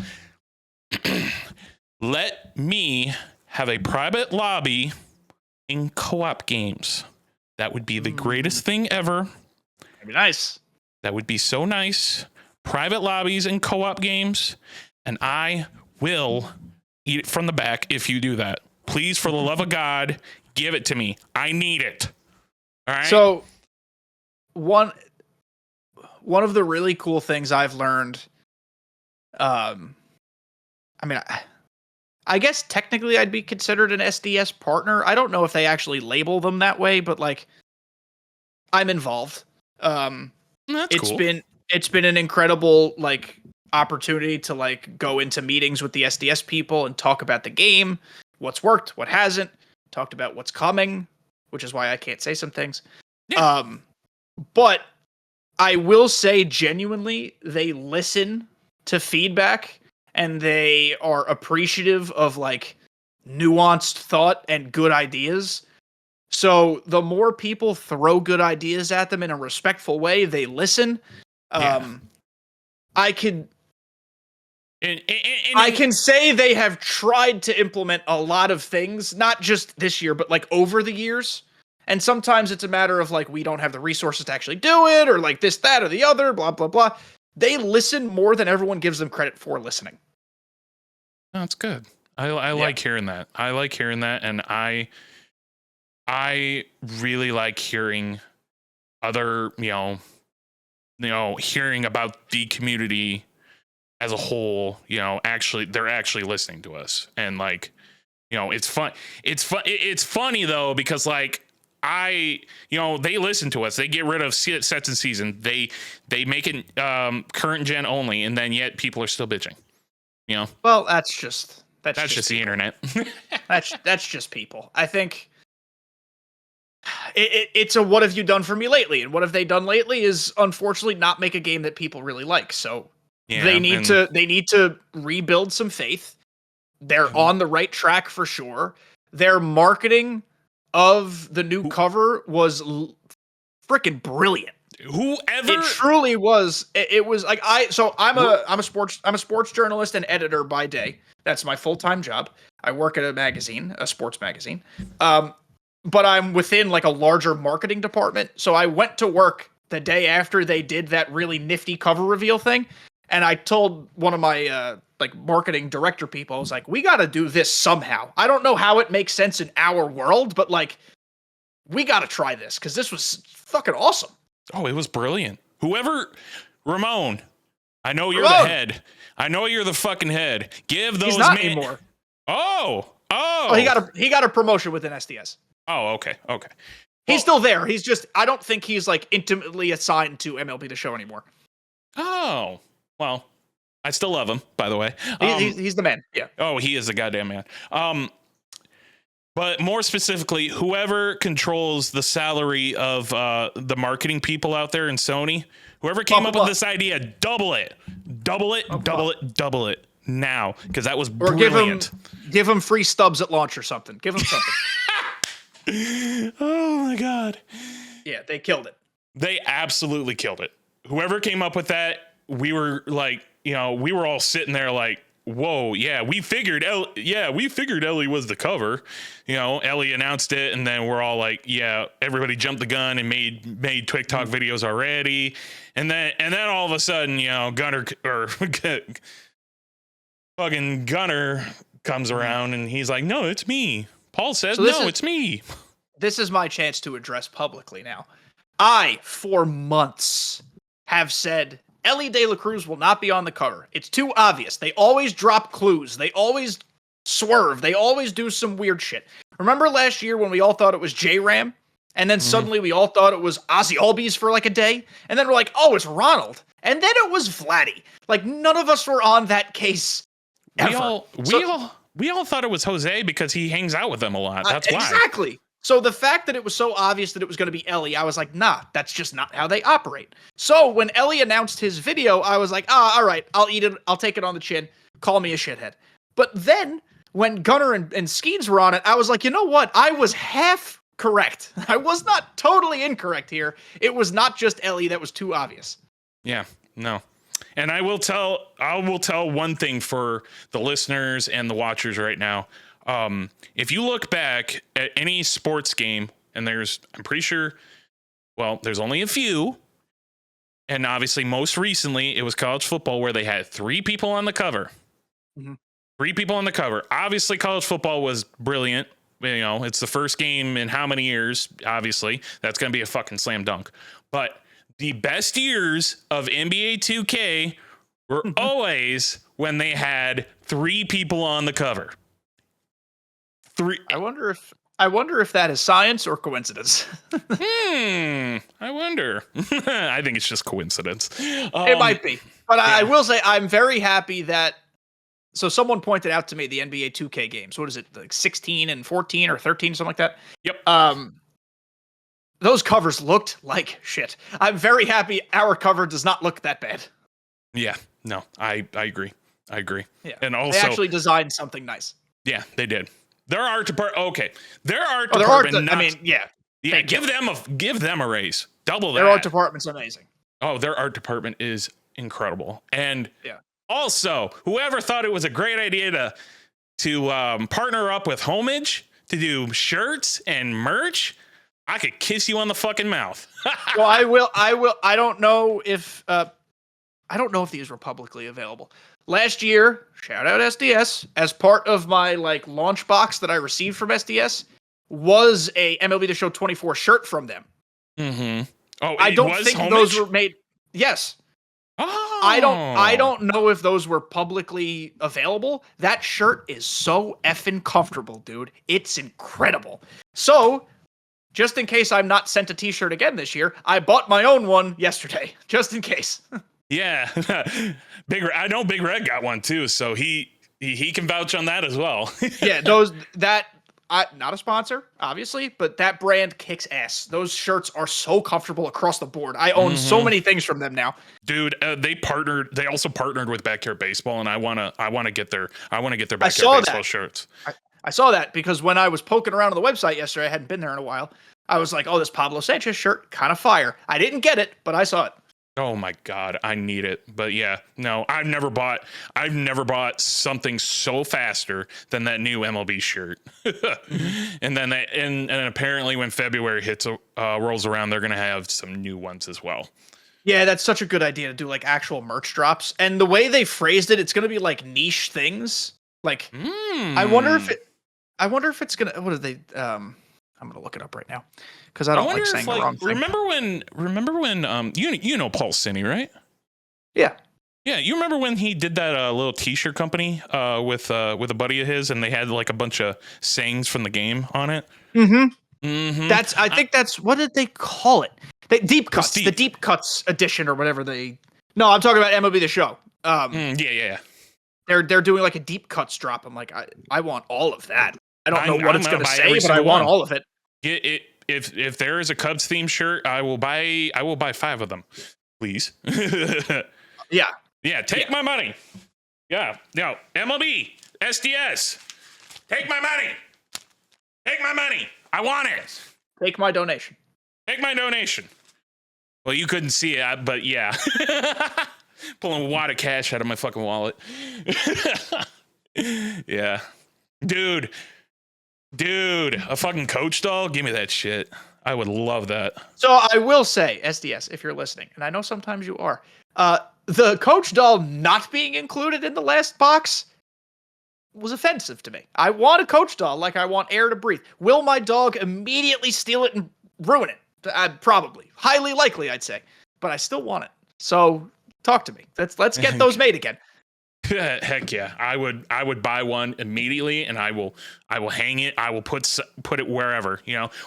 let me have a private lobby in co-op games. That would be the greatest thing ever. That'd be nice. That would be so nice. Private lobbies and co-op games, and I will eat it from the back if you do that. Please, for the love of God, give it to me. I need it. All right. So one of the really cool things I've learned, I guess technically I'd be considered an SDS partner. I don't know if they actually label them that way, but like I'm involved. That's cool. It's been an incredible like opportunity to like go into meetings with the SDS people and talk about the game, what's worked, what hasn't, talked about what's coming, which is why I can't say some things. Yeah. But I will say genuinely, they listen to feedback and they are appreciative of like nuanced thought and good ideas. So the more people throw good ideas at them in a respectful way, they listen. I can say they have tried to implement a lot of things, not just this year, but like over the years. And sometimes it's a matter of like, we don't have the resources to actually do it, or like this, that, or the other, blah, blah, blah. They listen more than everyone gives them credit for listening. That's good. I like hearing that. I like hearing that. And I really like hearing other, hearing about the community as a whole, actually, they're actually listening to us. And like, it's fun. It's funny though, because like, they listen to us. They get rid of sets and season. They make it current gen only, and then yet people are still bitching. Well, that's just the internet. that's just people. I think it's a what have you done for me lately, and what have they done lately is unfortunately not make a game that people really like. So they need to rebuild some faith. They're on the right track for sure. Their marketing of the new cover was freaking brilliant. Whoever it truly was. It was like I'm a sports journalist and editor by day. That's my full-time job. I work at a sports magazine. But I'm within like a larger marketing department. So I went to work the day after they did that really nifty cover reveal thing, and I told one of my like marketing director people, I was like, we got to do this somehow. I don't know how it makes sense in our world, but like, we got to try this because this was fucking awesome. Oh, it was brilliant. Ramon, I know you're the head. I know you're the fucking head. Give those. He's not anymore. Oh, he got a promotion within SDS. Oh, okay. He's still there. He's just, I don't think he's like intimately assigned to MLB The Show anymore. Oh, well, I still love him, by the way. He's the man. Yeah. Oh, he is the goddamn man. But more specifically, whoever controls the salary of the marketing people out there in Sony, whoever came up with this idea, double it now, because that was brilliant. Give him free stubs at launch or something. Give him something. Oh my God. Yeah, they killed it. They absolutely killed it. Whoever came up with that, we were like, we were all sitting there like, whoa, yeah, we figured Ellie was the cover. Ellie announced it, and then we're all like, yeah, everybody jumped the gun and made TikTok videos already. And then all of a sudden, Gunner or fucking Gunner comes around and he's like, no, it's me. Paul says, it's me. This is my chance to address publicly now. I, for months, have said Ellie De La Cruz will not be on the cover. It's too obvious. They always drop clues. They always swerve. They always do some weird shit. Remember last year when we all thought it was J-Ram? And then suddenly we all thought it was Ozzy Albies for like a day? And then we're like, oh, it's Ronald. And then it was Vladdy. Like, none of us were on that case ever. We all thought it was Jose because he hangs out with them a lot. That's why. Exactly. So the fact that it was so obvious that it was going to be Ellie, I was like, nah, that's just not how they operate. So when Ellie announced his video, I was like, all right, I'll eat it. I'll take it on the chin. Call me a shithead. But then when Gunnar and Skeens were on it, I was like, you know what? I was half correct. I was not totally incorrect here. It was not just Ellie that was too obvious. Yeah, no. And I will tell one thing for the listeners and the watchers right now. If you look back at any sports game, and I'm pretty sure, well, there's only a few. And obviously, most recently, it was college football where they had 3 people on the cover. Mm-hmm. 3 people on the cover. Obviously, college football was brilliant. You know, it's the first game in how many years? Obviously, that's going to be a fucking slam dunk. But the best years of NBA 2K were always when they had 3 people on the cover. 3. I wonder if that is science or coincidence. I wonder. I think it's just coincidence. It might be. But yeah. I will say I'm very happy that. So someone pointed out to me the NBA 2K games. What is it, like 16 and 14 or 13, something like that? Yep. Those covers looked like shit. I'm very happy our cover does not look that bad. Yeah. No, I agree. Yeah. And also, they actually designed something nice. Yeah, they did. Their art department. Okay, their art department. Yeah. Give them a raise. Double that. Their art department's amazing. Oh, their art department is incredible. And yeah. Also, whoever thought it was a great idea to partner up with Homage to do shirts and merch, I could kiss you on the fucking mouth. Well, I will. I don't know if these were publicly available. Last year, shout out SDS, as part of my launch box that I received from SDS was a MLB The Show 24 shirt from them. Mm-hmm. Oh, I don't think Homage? Those were made. Yes. Oh. I don't know if those were publicly available. That shirt is so effing comfortable, dude. It's incredible. So, just in case I'm not sent a t-shirt again this year, I bought my own one yesterday, just in case. Yeah. I know Big Red got one too, so he can vouch on that as well. Yeah, not a sponsor, obviously, but that brand kicks ass. Those shirts are so comfortable across the board. I own so many things from them now. Dude, they also partnered with Backyard Baseball, and I wanna get their Backyard Baseball shirts. I saw that because when I was poking around on the website yesterday, I hadn't been there in a while. I was like, oh, this Pablo Sanchez shirt, kind of fire. I didn't get it, but I saw it. Oh my God, I need it. But yeah, no, I've never bought something so faster than that new MLB shirt. And then and apparently when February rolls around, they're gonna have some new ones as well. Yeah, that's such a good idea to do actual merch drops. And the way they phrased it, it's gonna be niche things. I wonder if it's gonna. What are they? I'm gonna look it up right now because I don't like saying the wrong thing. Remember when you know Paul Cini, right? Yeah. Yeah, you remember when he did that little T-shirt company with a buddy of his, and they had a bunch of sayings from the game on it. Mm-hmm. Mm-hmm. I think that's what did they call it? Deep Cuts, the Deep Cuts edition or whatever they. No, I'm talking about MLB The Show. Yeah. They're doing a deep cuts drop. I'm like, I want all of that. I don't know what it's going to say, but I want all of it. If there is a Cubs themed shirt, I will buy 5 of them, please. Yeah. Yeah. Take my money. Yeah. No. MLB, SDS, take my money. Take my money. I want it. Take my donation. Take my donation. Well, you couldn't see it, but yeah. Pulling a wad of cash out of my fucking wallet. Yeah. Dude, a fucking coach doll? Give me that shit. I would love that. So I will say, SDS, if you're listening, and I know sometimes you are, the coach doll not being included in the last box was offensive to me. I want a coach doll like I want air to breathe. Will my dog immediately steal it and ruin it? Probably. Highly likely, I'd say. But I still want it. So talk to me. Let's get those made again. Heck yeah. I would buy one immediately, and I will hang it. I will put it wherever,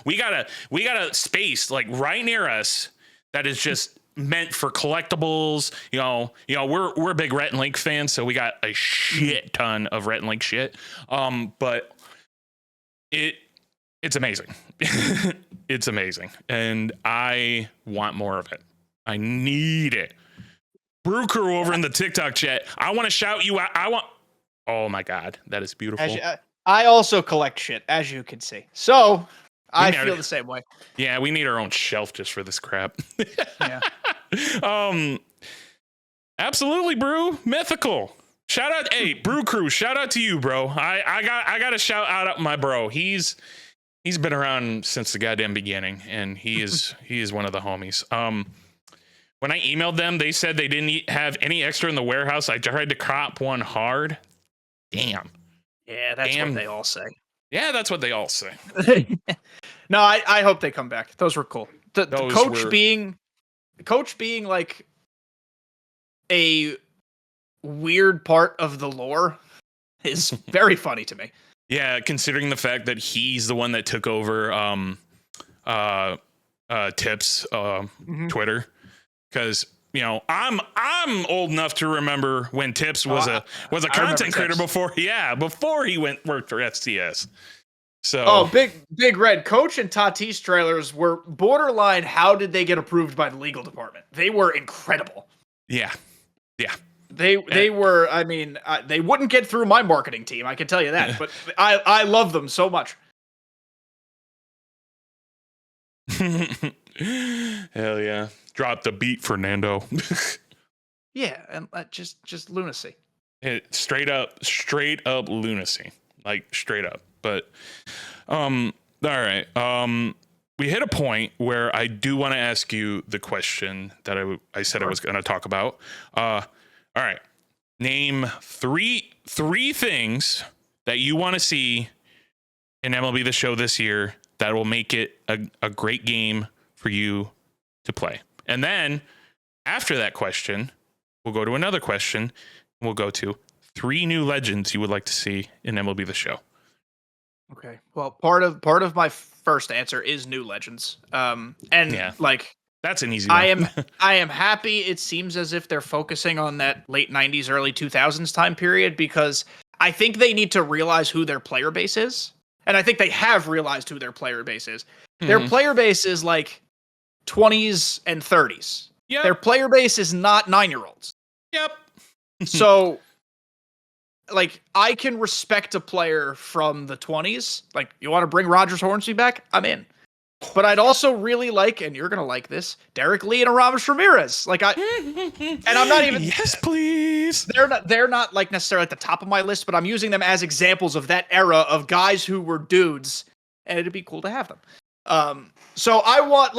we got a space right near us that is just meant for collectibles. We're a big Rhett and Link fans, so we got a shit ton of Rhett and Link shit. But it's amazing. It's amazing. And I want more of it. I need it. Brew Crew over in the TikTok chat. I want to shout you out. Oh my God, that is beautiful. I also collect shit, as you can see. So I never- feel the same way. Yeah, we need our own shelf just for this crap. Yeah. Absolutely, Brew. Mythical. Shout out, hey, Brew Crew. Shout out to you, bro. I got to shout out my bro. He's been around since the goddamn beginning, and he is one of the homies. When I emailed them, they said they didn't have any extra in the warehouse. I tried to cop one hard. Damn. Yeah, that's what they all say. Yeah, that's what they all say. No, I hope they come back. Those were cool. The coach being like a weird part of the lore is very funny to me. Yeah, considering the fact that he's the one that took over Tips Twitter, because I'm old enough to remember when Tips was a content creator before he worked for STS. So Big Red Coach and Tatis trailers were borderline. How did they get approved by the legal department? They were incredible. Yeah. They were. I mean, they wouldn't get through my marketing team. I can tell you that. But I love them so much. Hell yeah! Drop the beat, Fernando. Yeah, and just lunacy. Straight up lunacy, like straight up. But all right. We hit a point where I do want to ask you the question that I said I was going to talk about. All right. Name three things that you want to see in MLB The Show this year that will make it a great game for you to play. And then after that question, we'll go to another question. We'll go to 3 new legends you would like to see in MLB The Show. Okay. Well, part of my first answer is new legends. That's an easy one. I am happy it seems as if they're focusing on that late 90s, early 2000s time period, because I think they need to realize who their player base is. And I think they have realized who their player base is. Mm-hmm. Their player base is like 20s and 30s. Yep. Their player base is not 9-year-olds. Yep. So, like, I can respect a player from the 20s. Like, you want to bring Rogers Hornsby back? I'm in. But I'd also really like, and you're gonna like this, Derek Lee and Aramis Ramirez. Like and I'm not even. Yes, please. They're not like necessarily at the top of my list, but I'm using them as examples of that era of guys who were dudes, and it'd be cool to have them. So I want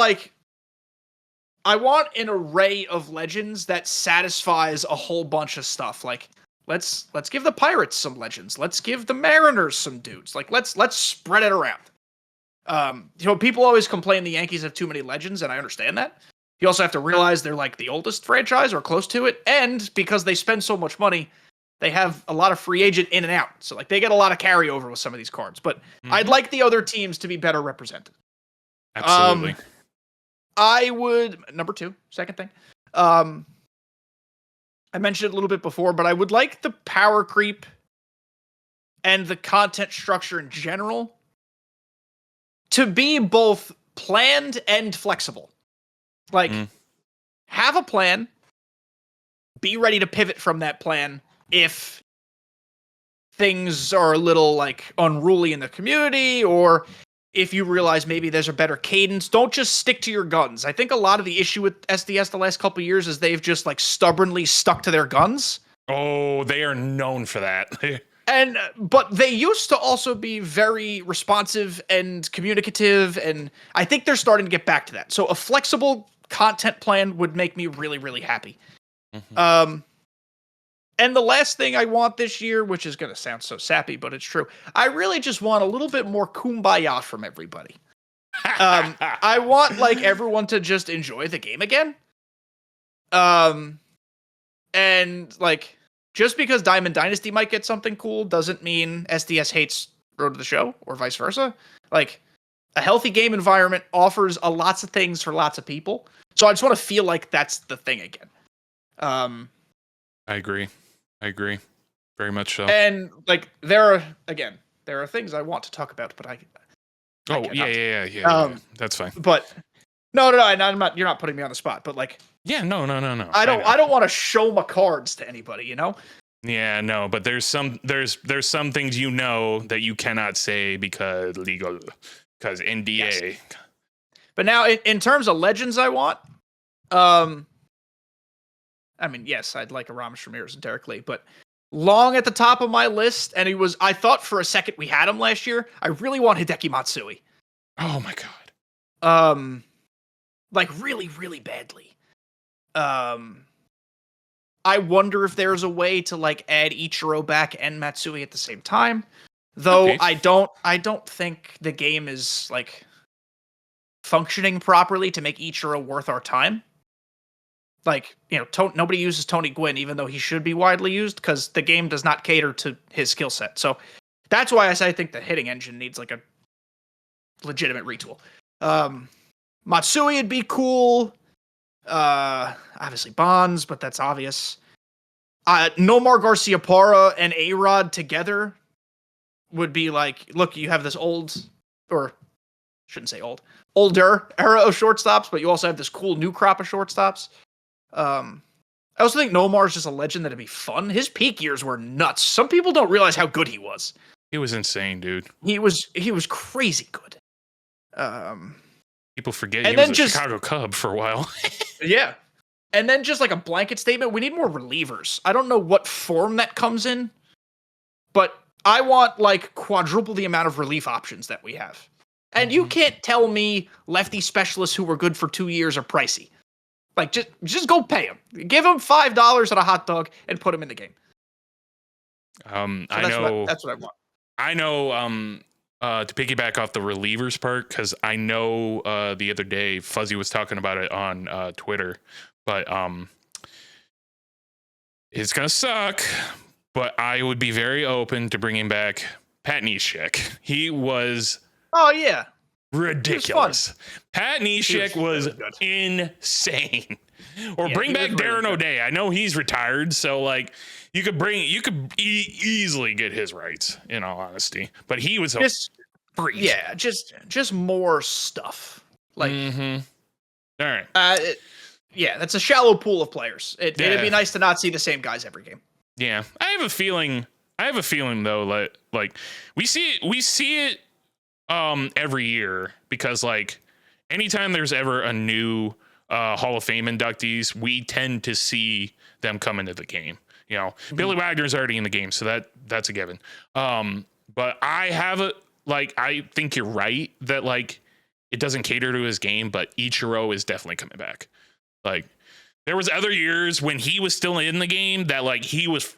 an array of legends that satisfies a whole bunch of stuff. Like, let's give the Pirates some legends. Let's give the Mariners some dudes. Like, let's spread it around. People always complain the Yankees have too many legends, and I understand that. You also have to realize they're like the oldest franchise or close to it, and because they spend so much money, they have a lot of free agent in and out. So like they get a lot of carryover with some of these cards. But I'd like the other teams to be better represented. Absolutely. I would second thing. I mentioned it a little bit before, but I would like the power creep and the content structure in general to be both planned and flexible. Like, have a plan, be ready to pivot from that plan if things are a little, like, unruly in the community, or if you realize maybe there's a better cadence. Don't just stick to your guns. I think a lot of the issue with SDS the last couple of years is they've just, like, stubbornly stuck to their guns. Oh, they are known for that. But they used to also be very responsive and communicative, and I think they're starting to get back to that. So a flexible content plan would make me really, really happy. Mm-hmm. And the last thing I want this year, which is going to sound so sappy, but it's true, I really just want a little bit more kumbaya from everybody. I want like everyone to just enjoy the game again. And like, just because Diamond Dynasty might get something cool doesn't mean SDS hates Road to the Show or vice versa. Like, a healthy game environment offers lots of things for lots of people. So I just want to feel like that's the thing again. I agree. Very much so. And like, there are things I want to talk about, but I yeah. That's fine. But no, I'm not. You're not putting me on the spot. But like, yeah, no. I don't want to show my cards to anybody. You know. Yeah, no, but there's some things that you cannot say because legal, because NDA. Yes. But now, in terms of legends, I want, I mean, yes, I'd like a Ramesh Ramirez and Derek Lee, but long at the top of my list, and I thought for a second we had him last year. I really want Hideki Matsui. Oh my god. Like really, really badly. I wonder if there's a way to like add Ichiro back and Matsui at the same time. Though Okay. I don't think the game is like functioning properly to make Ichiro worth our time. Like, you know, nobody uses Tony Gwynn, even though he should be widely used, because the game does not cater to his skill set. So that's why I think the hitting engine needs like a legitimate retool. Matsui would be cool. Obviously Bonds, but that's obvious. Nomar Garciaparra and A-Rod together would be like, look, you have this older era of shortstops, but you also have this cool new crop of shortstops. I also think Nomar's just a legend that'd be fun. His peak years were nuts. Some people don't realize how good he was. He was insane, dude. He was crazy good. People forget he was a Chicago Cub for a while. Yeah. And then just like a blanket statement, we need more relievers. I don't know what form that comes in, but I want like quadruple the amount of relief options that we have. And you can't tell me lefty specialists who were good for 2 years are pricey. Like just go pay them. Give them $5 at a hot dog and put them in the game. So that's what I want. I know to piggyback off the relievers part, because I know the other day Fuzzy was talking about it on Twitter, but it's gonna suck. But I would be very open to bringing back Pat Neshek. He was ridiculous. Pat Neshek was insane. Or bring back Darren O'Day. I know he's retired, so like you could easily get his rights, in all honesty. But he was a freak. Yeah, just more stuff. Like, all right. That's a shallow pool of players. It'd be nice to not see the same guys every game. Yeah, I have a feeling though, like we see it every year, because like anytime there's ever a new Hall of Fame inductees, we tend to see them come into the game. You know, Billy Wagner's already in the game, so that's a given. But I think you're right that like it doesn't cater to his game, but Ichiro is definitely coming back. Like there was other years when he was still in the game that like he was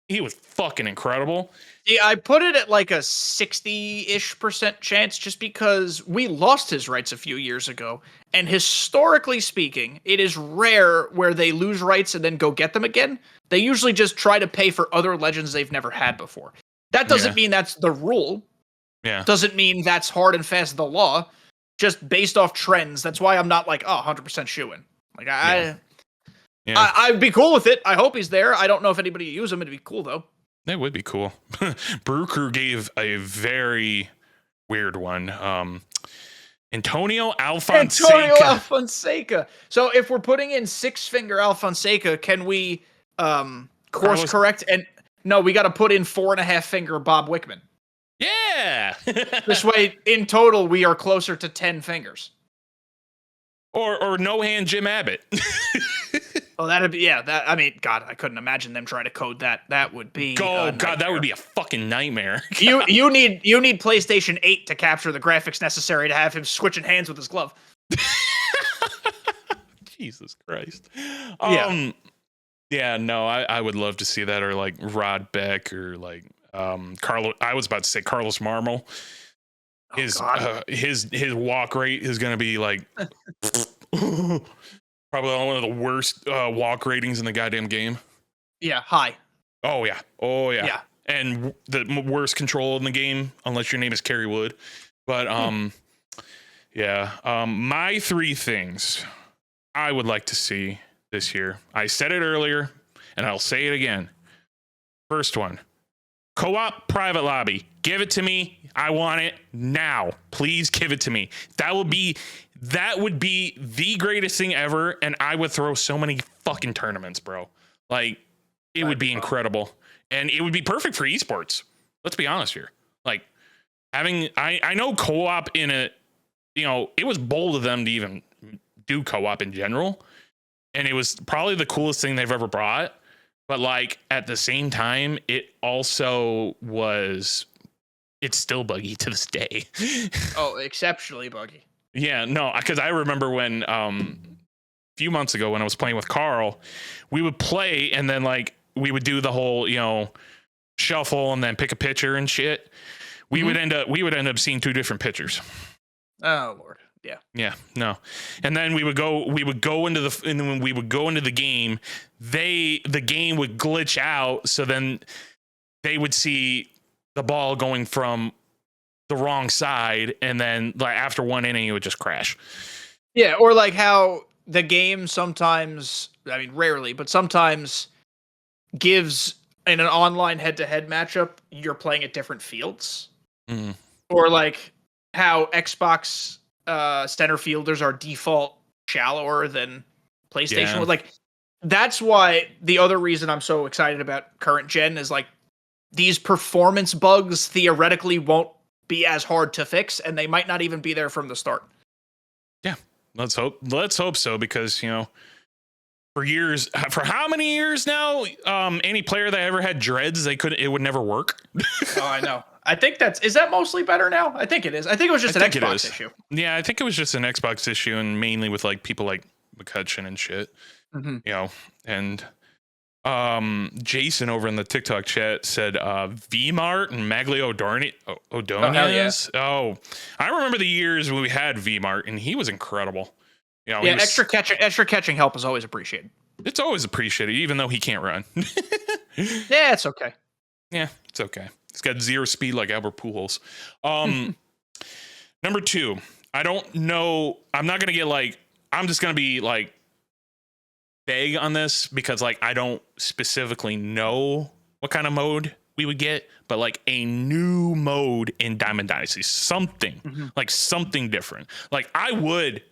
fucking incredible. Yeah, I put it at like a 60-ish% chance just because we lost his rights a few years ago. And historically speaking, it is rare where they lose rights and then go get them again. They usually just try to pay for other legends they've never had before. That doesn't mean that's the rule. Yeah. Doesn't mean that's hard and fast the law. Just based off trends. That's why I'm not like, 100% shoo-in. Like, I'd be cool with it. I hope he's there. I don't know if anybody would use him. It'd be cool, though. That would be cool. Brew Crew gave a very weird one. Antonio Alfonseca. So if we're putting in six-finger Alfonseca, can we course correct? And no, we got to put in 4.5-finger Bob Wickman. Yeah. This way, in total, we are closer to 10 fingers. Or no hand Jim Abbott. Oh, that'd be that. I mean, God, I couldn't imagine them trying to code that. That would be. Oh God, that would be a fucking nightmare. you need PlayStation 8 to capture the graphics necessary to have him switching hands with his glove. Jesus Christ. Yeah, no, I would love to see that, or like Rod Beck, or like Carlos. I was about to say Carlos Marmol. His walk rate is going to be like probably one of the worst walk ratings in the goddamn game. Yeah, high. Oh yeah. And the worst control in the game, unless your name is Kerry Wood. But my 3 things I would like to see this year. I said it earlier, and I'll say it again. First one, co-op private lobby. Give it to me. I want it now. Please give it to me. That would be the greatest thing ever, and I would throw so many fucking tournaments, bro. Like, It would be incredible. And it would be perfect for esports. Let's be honest here. Like having, I know co-op in a, it was bold of them to even do co-op in general. And it was probably the coolest thing they've ever brought. But like at the same time, it also was, it's still buggy to this day. Oh, exceptionally buggy. Yeah, no, because I remember when a few months ago when I was playing with Carl, we would play and then like we would do the whole, shuffle and then pick a pitcher and shit. We would end up seeing two different pitchers. Oh Lord. Yeah. Yeah, no. And then we would go into the game, the game would glitch out, so then they would see the ball going from the wrong side, and then like after one inning it would just crash. Yeah, or like how the game sometimes, I mean rarely, but sometimes gives in an online head-to-head matchup, you're playing at different fields. Mm. Or like how Xbox center fielders are default shallower than PlayStation. Yeah. Like that's why the other reason I'm so excited about current gen is like these performance bugs theoretically won't be as hard to fix, and they might not even be there from the start. Yeah, let's hope so, because for how many years now, any player that ever had dreads, it would never work. Oh, I know. I think is that mostly better now? I think it is. I think it was just an Xbox issue. Yeah, I think it was just an Xbox issue, and mainly with like people like McCutcheon and shit. Mm-hmm. And Jason over in the TikTok chat said V-Mart and Maglio O'Donius. Oh, I remember the years when we had V-Mart, and he was incredible. Yeah, extra catching help is always appreciated. It's always appreciated, even though he can't run. Yeah, it's okay. Yeah, it's okay. He's got zero speed like Albert Pujols. Number 2, I don't know. I'm not gonna get like. I'm just gonna be like vague on this because like I don't specifically know what kind of mode we would get, but like a new mode in Diamond Dynasty, something like something different. Like I would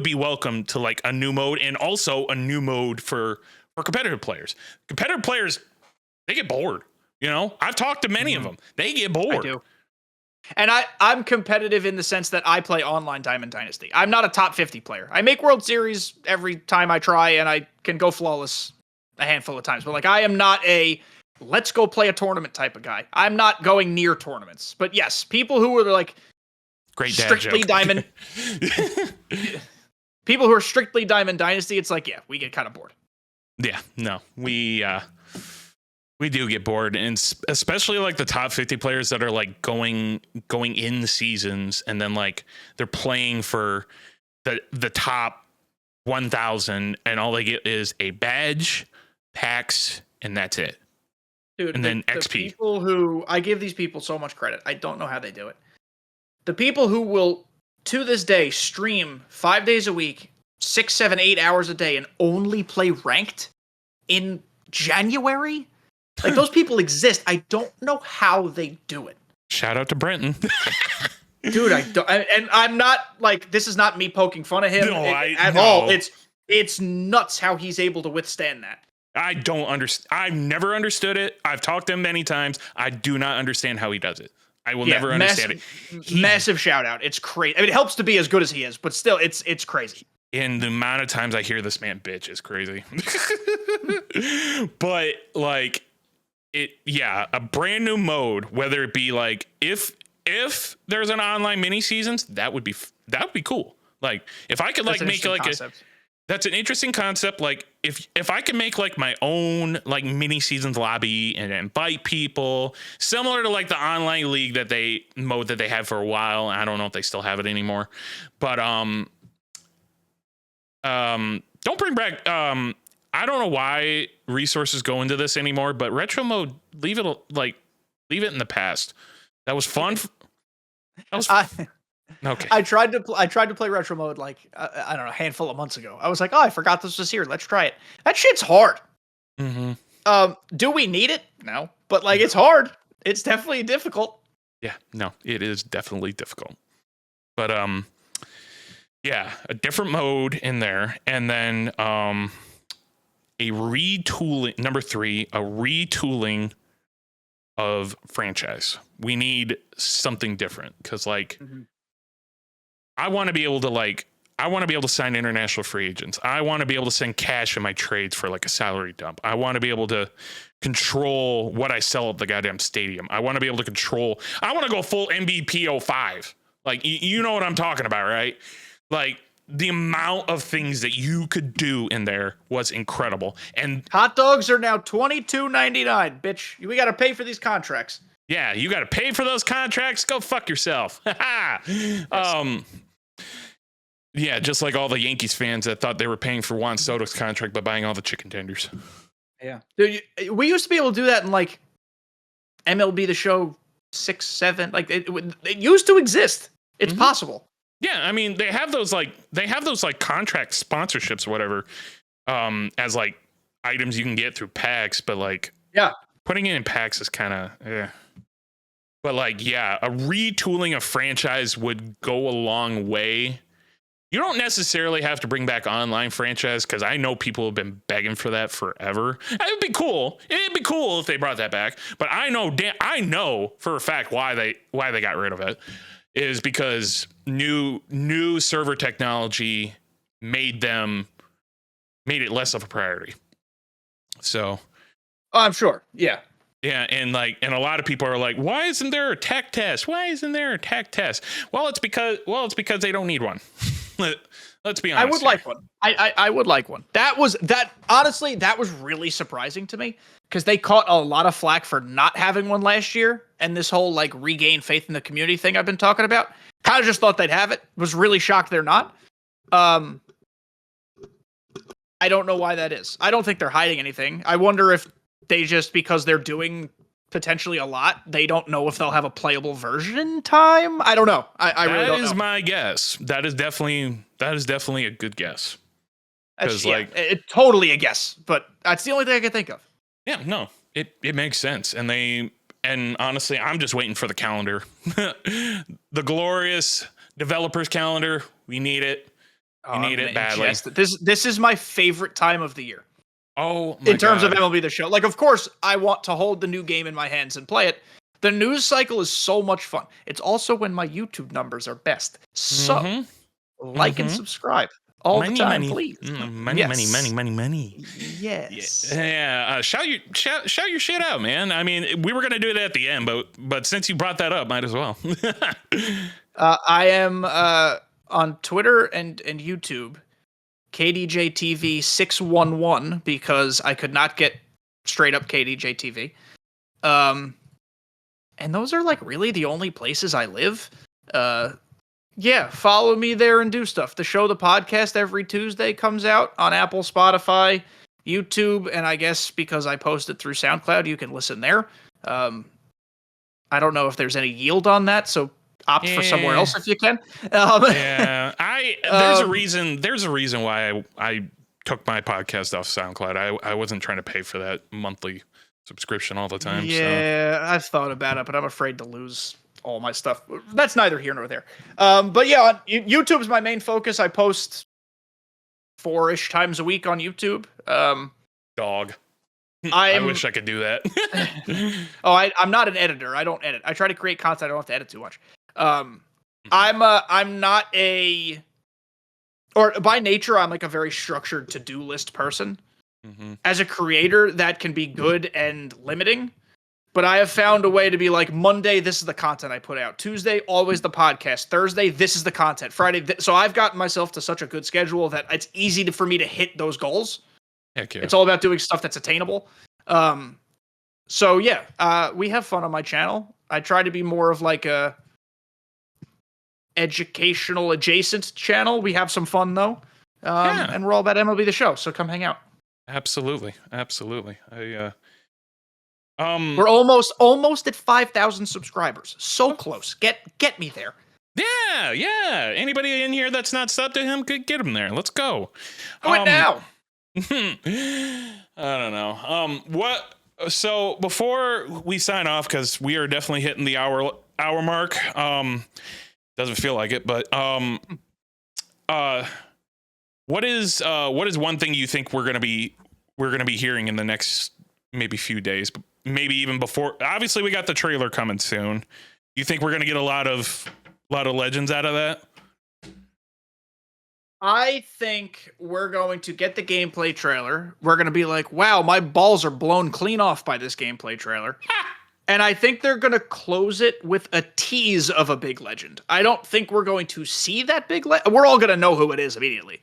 be welcome to like a new mode, and also a new mode for competitive players. Competitive players, they get bored. I've talked to many of them. They get bored. I do. And I'm competitive in the sense that I play online Diamond Dynasty. I'm not a top 50 player. I make World Series every time I try, and I can go flawless a handful of times. But like, I am not a let's go play a tournament type of guy. I'm not going near tournaments. But yes, people who are like great strictly Diamond, people who are strictly Diamond Dynasty, it's like, yeah, we get kind of bored. Yeah, no, we do get bored, and especially like the top 50 players that are like going in the seasons, and then like they're playing for the top 1,000, and all they get is a badge, packs, and that's it. Dude, and then XP. People who I give these people so much credit. I don't know how they do it. The people who will, to this day, stream 5 days a week, 6, 7, 8 hours a day, and only play ranked in January. Like, those people exist. I don't know how they do it. Shout out to Brenton. Dude, and I'm not, like, this is not me poking fun at him at all. It's nuts how he's able to withstand that. I don't understand. I've never understood it. I've talked to him many times. I do not understand how he does it. I will never understand it. Massive shout out. It's crazy. I mean, it helps to be as good as he is, but still, it's crazy. And the amount of times I hear this man bitch is crazy. But, like, a brand new mode, whether it be like if there's an online mini seasons, that would be cool. Like if I could like make like that's an interesting concept. Like if I could make like my own like mini seasons lobby and invite people similar to like the online league that they had for a while. I don't know if they still have it anymore, but don't bring back I don't know why resources go into this anymore, but retro mode, leave it in the past. That was fun. Okay. I tried to play retro mode like I don't know, a handful of months ago. I was like, oh, I forgot this was here. Let's try it. That shit's hard. Mm-hmm. Do we need it? No, but like it's hard. It's definitely difficult. Yeah, no, it is definitely difficult. But yeah, a different mode in there, and then a retooling. Number 3, a retooling of franchise. We need something different because, like, I want to be able to sign international free agents. I want to be able to send cash in my trades for like a salary dump. I want to be able to control what I sell at the goddamn stadium. I want to be able to I want to go full MVP 05. Like, you know what I'm talking about, right? Like, the amount of things that you could do in there was incredible. And hot dogs are now $22.99, bitch. We got to pay for these contracts. Yeah, you got to pay for those contracts. Go fuck yourself. Yeah, just like all the Yankees fans that thought they were paying for Juan Soto's contract by buying all the chicken tenders. Yeah. Dude, we used to be able to do that in like MLB The Show 6, 7. Like it used to exist. It's possible. Yeah, I mean, they have those contract sponsorships or whatever as like items you can get through packs, but like putting it in packs is kind of But like, yeah, a retooling of franchise would go a long way. You don't necessarily have to bring back online franchise because I know people have been begging for that forever. It'd be cool. It'd be cool if they brought that back. But I know for a fact why they got rid of it is because new server technology made it less of a priority. So, I'm sure. Yeah. Yeah, and a lot of people are like, why isn't there a tech test? Why isn't there a tech test? Well, it's because they don't need one. Let's be honest. I would like one. I would like one. Honestly, that was really surprising to me because they caught a lot of flack for not having one last year, and this whole like regain faith in the community thing I've been talking about. Kind of just thought they'd have it. Was really shocked they're not. I don't know why that is. I don't think they're hiding anything. I wonder if they just, because they're doing potentially a lot, they don't know if they'll have a playable version in time. I don't know. I really don't know. That is my guess. That is definitely a good guess. It's totally a guess, but that's the only thing I can think of. Yeah, no, it makes sense. And honestly, I'm just waiting for the calendar. The glorious developers calendar. We need it. We need it badly. This is my favorite time of the year. Oh, my in terms God. of MLB The Show. Like, of course, I want to hold the new game in my hands and play it. The news cycle is so much fun. It's also when my YouTube numbers are best. So, like and subscribe all the time, please. Money. Yes. Yeah. Shout your shit out, man. I mean, we were gonna do it at the end, but since you brought that up, might as well. I am on Twitter and YouTube. KDJTV 611 because I could not get straight up KDJTV. And those are like really the only places I live. Yeah, follow me there and do stuff. The podcast every Tuesday comes out on Apple, Spotify, YouTube, and I guess because I post it through SoundCloud, you can listen there. I don't know if there's any yield on that, so opt for somewhere else if you can. There's a reason. There's a reason why I took my podcast off SoundCloud. I wasn't trying to pay for that monthly subscription all the time. Yeah, I've thought about it, but I'm afraid to lose all my stuff. That's neither here nor there. But yeah, YouTube's my main focus. I post 4-ish times a week on YouTube. Dog. I wish I could do that. I'm not an editor. I don't edit. I try to create content. I don't have to edit too much. I'm not by nature, I'm like a very structured to-do list person. As a creator, that can be good and limiting, but I have found a way to be like, Monday, this is the content I put out. Tuesday, always the podcast. Thursday, this is the content. Friday, so I've gotten myself to such a good schedule that it's easy for me to hit those goals. Heck yeah. It's all about doing stuff that's attainable. So yeah, we have fun on my channel. I try to be more of like a educational adjacent channel. We have some fun though. And we're all about MLB The Show, so come hang out. Absolutely. We're almost at 5,000 subscribers. So close. Get me there. Yeah. Anybody in here that's not subbed to him, get him there. Let's go. Do it now. I don't know. So before we sign off, because we are definitely hitting the hour mark. Doesn't feel like it, but what is one thing you think we're gonna be we're going to be hearing in the next maybe few days, but maybe even before. Obviously, we got the trailer coming soon. You think we're going to get a lot of legends out of that? I think we're going to get the gameplay trailer. We're going to be like, wow, my balls are blown clean off by this gameplay trailer. And I think they're going to close it with a tease of a big legend. I don't think we're going to see that big legend. We're all going to know who it is immediately,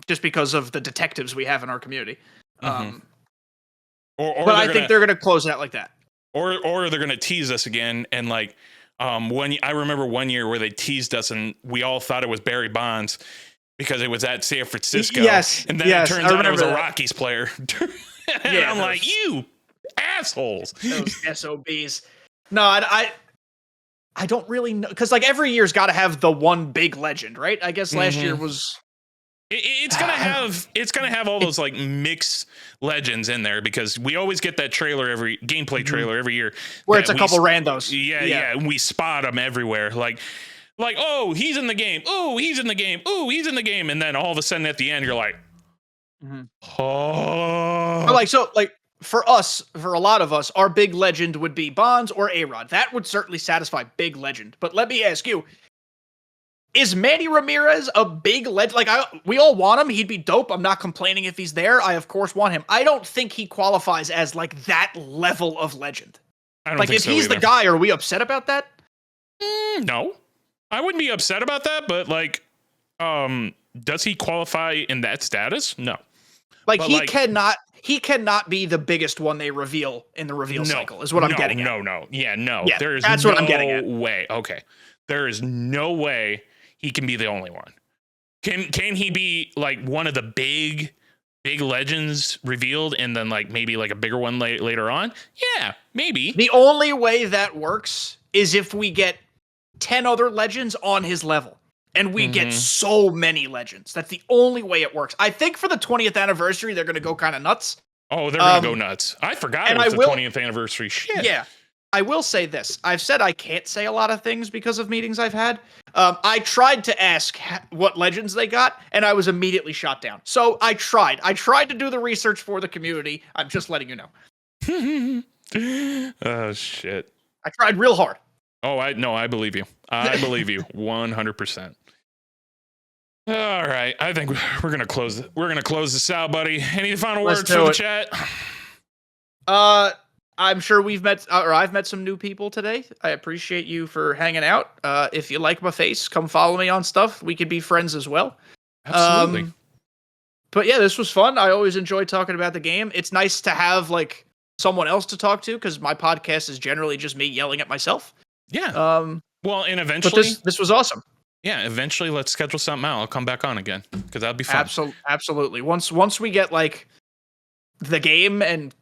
just because of the detectives we have in our community. Mm-hmm. But I think they're going to close it out like that. Or they're going to tease us again. And like, I remember one year where they teased us and we all thought it was Barry Bonds because it was at San Francisco. Yes. And then it turns out it was a Rockies player. And I'm like, you assholes. Those SOBs. No, I don't really know. Because like every year's got to have the one big legend, right? I guess last year was... It's gonna have all those like mixed legends in there because we always get that gameplay trailer every year where it's a couple randos. Yeah, and we spot them everywhere. Like, oh, he's in the game. Oh, he's in the game. Oh, he's in the game. And then all of a sudden at the end, you're like, oh, but for us, for a lot of us, our big legend would be Bonds or A-Rod. That would certainly satisfy big legend. But let me ask you. Is Manny Ramirez a big legend? Like, we all want him. He'd be dope. I'm not complaining if he's there. I, of course, want him. I don't think he qualifies as, like, that level of legend. I don't think if he's the guy, are we upset about that? No. I wouldn't be upset about that, but, like, does he qualify in that status? No. Like, but he cannot be the biggest one they reveal in the reveal cycle, is what I'm getting at. No. Yeah, no. Yeah, There's that's what I'm getting at. Way. Okay. There is no way he can be the only one. Can he be like one of the big legends revealed and then like maybe like a bigger one later on? Yeah, maybe. The only way that works is if we get 10 other legends on his level and we get so many legends. That's the only way it works. I think for the 20th anniversary, they're going to go kind of nuts. Oh, they're going to go nuts. I forgot it was the 20th anniversary. Shit. Yeah. I will say this. I've said I can't say a lot of things because of meetings I've had. I tried to ask what legends they got, and I was immediately shot down. So I tried. I tried to do the research for the community. I'm just letting you know. Oh, shit. I tried real hard. Oh, I believe you. I believe you 100%. All right. I think we're going to close. We're going to close this out, buddy. Any final words for the chat? I'm sure I've met some new people today. I appreciate you for hanging out. If you like my face, come follow me on stuff. We could be friends as well. Absolutely. But yeah, this was fun. I always enjoy talking about the game. It's nice to have like someone else to talk to because my podcast is generally just me yelling at myself. Yeah. Well, and eventually, but this was awesome. Yeah. Eventually, let's schedule something out. I'll come back on again because that'd be fun. Absolutely. Once we get like the game and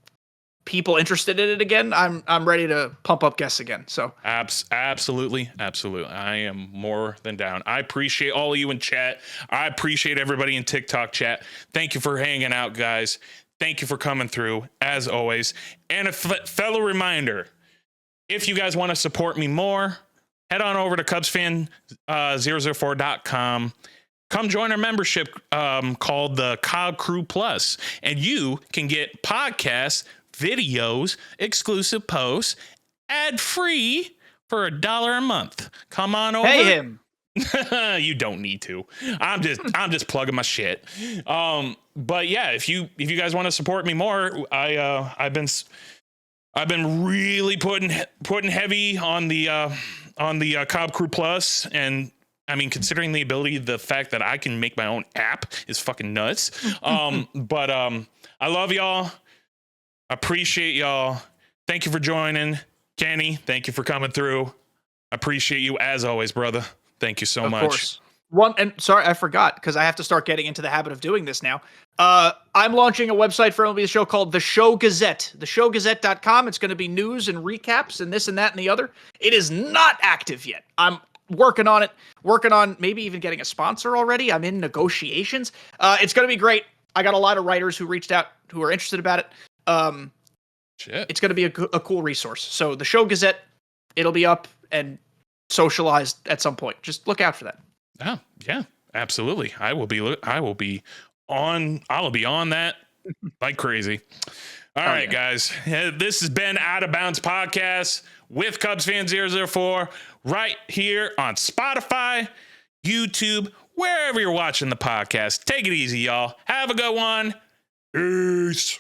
people interested in it again, I'm ready to pump up guests again. So absolutely. I am more than down. I appreciate all of you in chat. I appreciate everybody in TikTok chat. Thank you for hanging out, guys. Thank you for coming through as always. And a fellow reminder, if you guys want to support me more, head on over to CubsFan004.com. Come join our membership called the Cobb Crew Plus, and you can get podcasts, videos, exclusive posts, ad-free for $1 a month. Come on over. Pay him. You don't need to. I'm just plugging my shit. But yeah, if you guys want to support me more, I've been really putting heavy on the Cobb Crew Plus, and I mean, considering the fact that I can make my own app is fucking nuts. But I love y'all. Appreciate y'all. Thank you for joining. Kenny, thank you for coming through. Appreciate you as always, brother. Thank you so much. Of course. Sorry, I forgot because I have to start getting into the habit of doing this now. I'm launching a website for MLB The Show called The Show Gazette. TheShowGazette.com. It's going to be news and recaps and this and that and the other. It is not active yet. I'm working on it. Working on maybe even getting a sponsor already. I'm in negotiations. It's going to be great. I got a lot of writers who reached out who are interested about it. It's going to be a cool resource. So The Show Gazette, it'll be up and socialized at some point. Just look out for that. Oh, yeah, absolutely. I'll be on that like crazy. All right, guys. This has been Out of Bounds Podcast with Cubs Fan 004 right here on Spotify, YouTube, wherever you're watching the podcast. Take it easy, y'all. Have a good one. Peace.